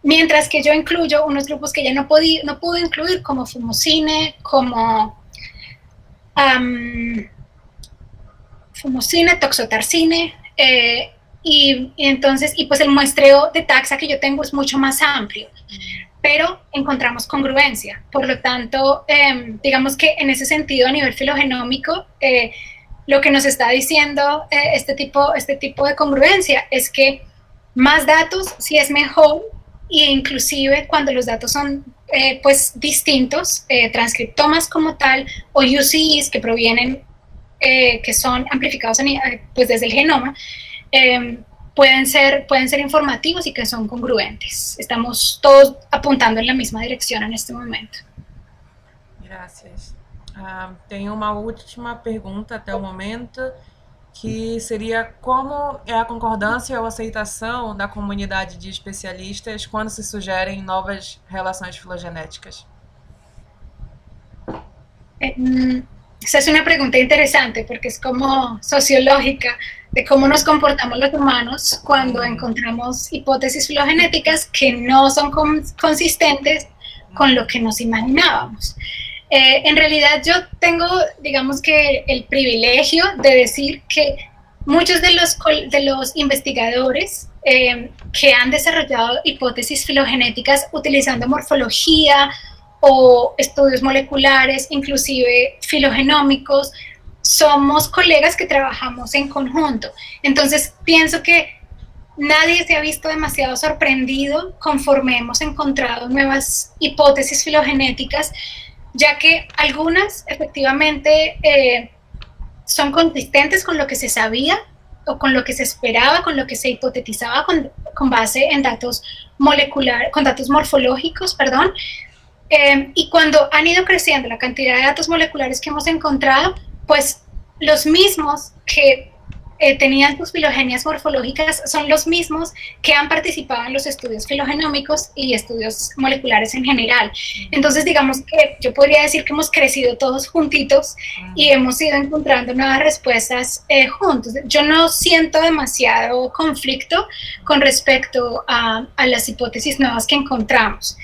mientras que yo incluyo unos grupos que ella no pude incluir, como Fumocine, como Fumocine, Toxotarcine, y entonces, pues el muestreo de taxa que yo tengo es mucho más amplio, pero encontramos congruencia. Por lo tanto, digamos que en ese sentido, a nivel filogenómico, lo que nos está diciendo este tipo de congruencia es que más datos sí es mejor, e inclusive cuando los datos son pues distintos, transcriptomas como tal, o UCIs que provienen, que son amplificados pues desde el genoma, pueden ser informativos y que son congruentes. Estamos todos apuntando en la misma dirección en este momento. Gracias. Tem uma última pergunta até o momento, que seria como é a concordância ou aceitação da comunidade de especialistas quando se sugerem novas relações filogenéticas? Esa es una pregunta interesante porque es como sociológica de cómo nos comportamos los humanos cuando encontramos hipótesis filogenéticas que no son consistentes con lo que nos imaginábamos. En realidad yo tengo, digamos que el privilegio de decir que muchos de los investigadores que han desarrollado hipótesis filogenéticas utilizando morfología o estudios moleculares, inclusive filogenómicos, somos colegas que trabajamos en conjunto. Entonces pienso que nadie se ha visto demasiado sorprendido conforme hemos encontrado nuevas hipótesis filogenéticas, ya que algunas efectivamente son consistentes con lo que se sabía o con lo que se esperaba, con lo que se hipotetizaba con base en datos moleculares, con datos morfológicos, perdón. Y cuando han ido creciendo la cantidad de datos moleculares que hemos encontrado, pues los mismos que tenían sus filogenias morfológicas son los mismos que han participado en los estudios filogenómicos y estudios moleculares en general. Entonces, digamos que yo podría decir que hemos crecido todos juntitos y hemos ido encontrando nuevas respuestas juntos. Yo no siento demasiado conflicto con respecto a las hipótesis nuevas que encontramos.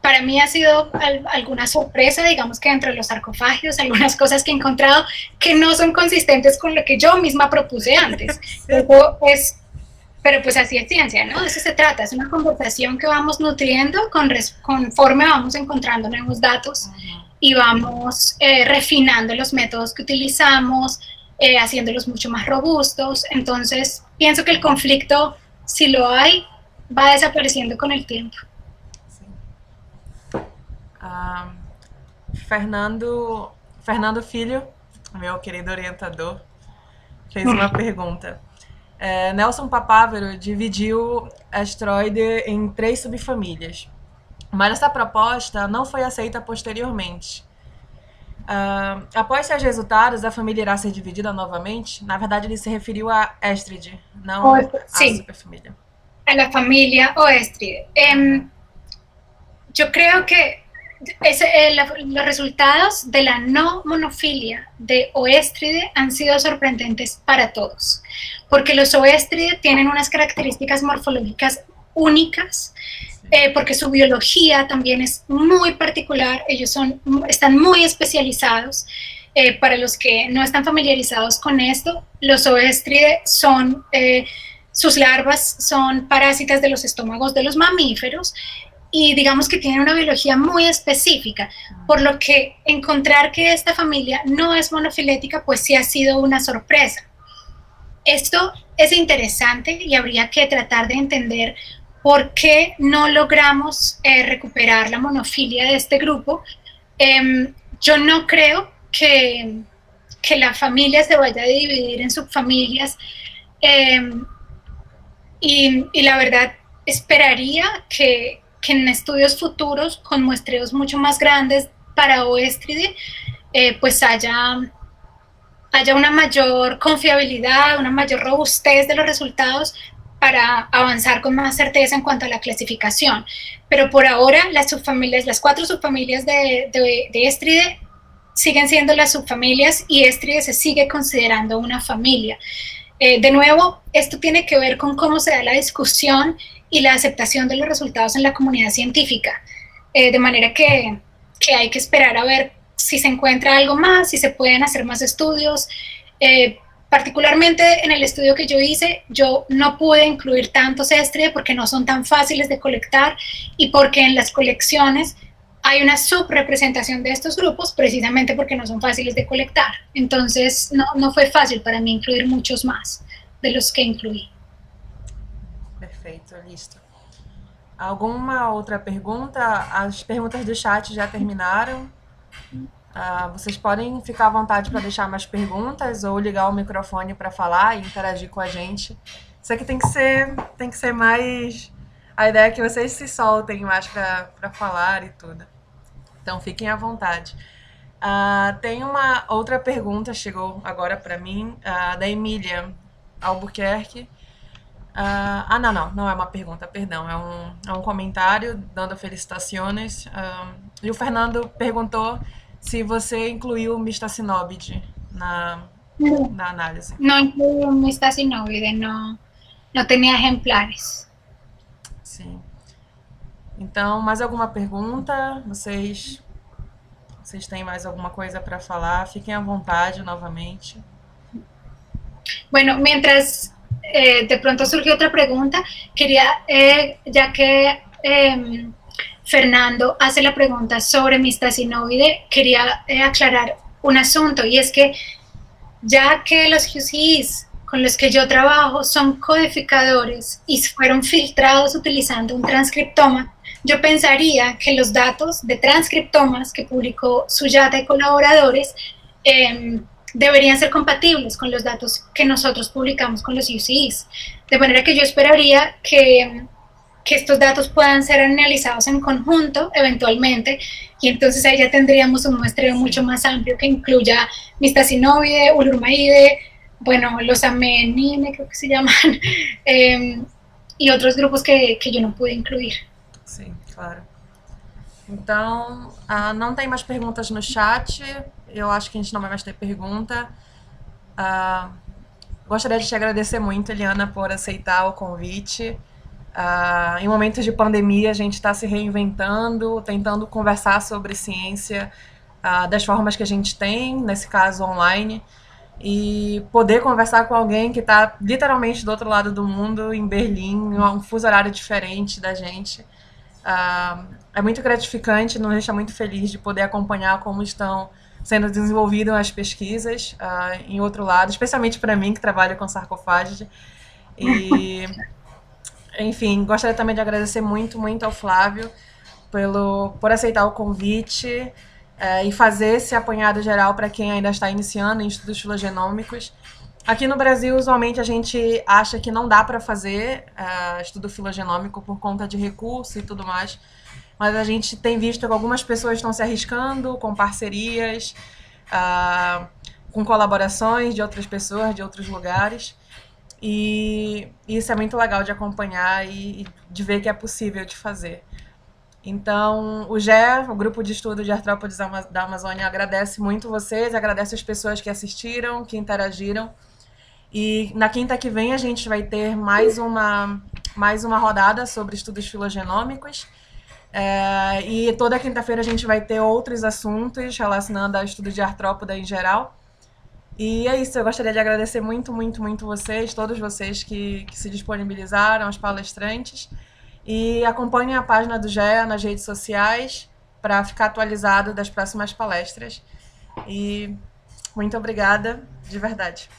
Para mí ha sido alguna sorpresa, digamos que dentro de los sarcofagios, algunas cosas que he encontrado que no son consistentes con lo que yo misma propuse antes. Pero pues así es ciencia, ¿no? De eso se trata, es una conversación que vamos nutriendo conforme vamos encontrando nuevos datos y vamos refinando los métodos que utilizamos, haciéndolos mucho más robustos. Entonces, pienso que el conflicto, si lo hay, va desapareciendo con el tiempo. Fernando Filho, meu querido orientador, fez uma pergunta. Nelson Papávero dividiu a asteroide em 3 subfamílias, mas essa proposta não foi aceita posteriormente. Após seus resultados, a família irá ser dividida novamente? Na verdade, ele se referiu a Estrid, não à superfamília. A la familia Oestride. Yo creo que los resultados de la no monofilia de Oestride han sido sorprendentes para todos, porque los Oestride tienen unas características morfológicas únicas, porque su biología también es muy particular, ellos están muy especializados. Para los que no están familiarizados con esto, los Oestride son, sus larvas son parásitas de los estómagos de los mamíferos, y digamos que tienen una biología muy específica, por lo que encontrar que esta familia no es monofilética, pues sí ha sido una sorpresa. Esto es interesante y habría que tratar de entender ¿por qué no logramos recuperar la monofilia de este grupo? Yo no creo que la familia se vaya a dividir en subfamilias, y la verdad esperaría que en estudios futuros con muestreos mucho más grandes para Oestride pues haya una mayor confiabilidad, una mayor robustez de los resultados para avanzar con más certeza en cuanto a la clasificación. Pero por ahora las 4 subfamilias de Estride siguen siendo las subfamilias y Estride se sigue considerando una familia. De nuevo, esto tiene que ver con cómo se da la discusión y la aceptación de los resultados en la comunidad científica, de manera que hay que esperar a ver si se encuentra algo más, si se pueden hacer más estudios. Particularmente en el estudio que yo hice, yo no pude incluir tantos Estride porque no son tan fáciles de colectar y porque en las colecciones hay una subrepresentación de estos grupos precisamente porque no son fáciles de colectar. Entonces no fue fácil para mí incluir muchos más de los que incluí. Perfeito, listo. Alguma outra pergunta? As perguntas do chat já terminaram. Vocês podem ficar à vontade para deixar mais perguntas ou ligar o microfone para falar e interagir com a gente. Isso aqui tem que ser mais... A ideia é que vocês se soltem mais para falar e tudo. Então, fiquem à vontade. Tem uma outra pergunta, chegou agora para mim, da Emília Albuquerque. Não é uma pergunta, perdão. É um comentário dando felicitações. E o Fernando perguntou se você incluiu o mistacinóbide na análise. Não incluí o mistacinóbide, não tinha exemplares. Sim. Então, mais alguma pergunta? Vocês têm mais alguma coisa para falar? Fiquem à vontade novamente. Bueno, mientras de pronto surgió otra pregunta, quería, ya que Fernando hace la pregunta sobre mistacinóbide, quería aclarar un asunto, y es que ya que los QCs con los que yo trabajo son codificadores y fueron filtrados utilizando un transcriptoma, yo pensaría que los datos de transcriptomas que publicó Sujata y colaboradores deberían ser compatibles con los datos que nosotros publicamos con los UCs, de manera que yo esperaría que estos datos puedan ser analizados en conjunto eventualmente, y entonces ahí ya tendríamos un muestreo mucho más amplio que incluya mistacinóbide, ulurmaide, bueno, los amenine, creo que se llaman, y otros grupos que yo não pude incluir. Sim, claro. Então, não tem mais perguntas no chat, eu acho que a gente não vai mais ter pergunta. Gostaria de te agradecer muito, Eliana, por aceitar o convite. Em momentos de pandemia, a gente está se reinventando, tentando conversar sobre ciência das formas que a gente tem, nesse caso online, e poder conversar com alguém que está literalmente do outro lado do mundo, em Berlim, um fuso horário diferente da gente. É muito gratificante, nos deixa muito feliz de poder acompanhar como estão sendo desenvolvidas as pesquisas em outro lado, especialmente para mim, que trabalho com sarcofágide. E, enfim, gostaria também de agradecer muito ao Flávio por aceitar o convite e fazer esse apanhado geral para quem ainda está iniciando em estudos filogenômicos. Aqui no Brasil, usualmente, a gente acha que não dá para fazer estudo filogenômico por conta de recurso e tudo mais, mas a gente tem visto que algumas pessoas estão se arriscando com parcerias, com colaborações de outras pessoas, de outros lugares, e isso é muito legal de acompanhar e de ver que é possível de fazer. Então, o GE, o Grupo de Estudo de Artrópodes da Amazônia, agradece muito vocês, agradece as pessoas que assistiram, que interagiram. E na quinta que vem a gente vai ter mais uma rodada sobre estudos filogenômicos. E toda quinta-feira a gente vai ter outros assuntos relacionando ao estudo de artrópoda em geral. E é isso, eu gostaria de agradecer muito vocês, todos vocês que se disponibilizaram, os palestrantes. E acompanhem a página do GEA nas redes sociais para ficar atualizado das próximas palestras. E muito obrigada, de verdade.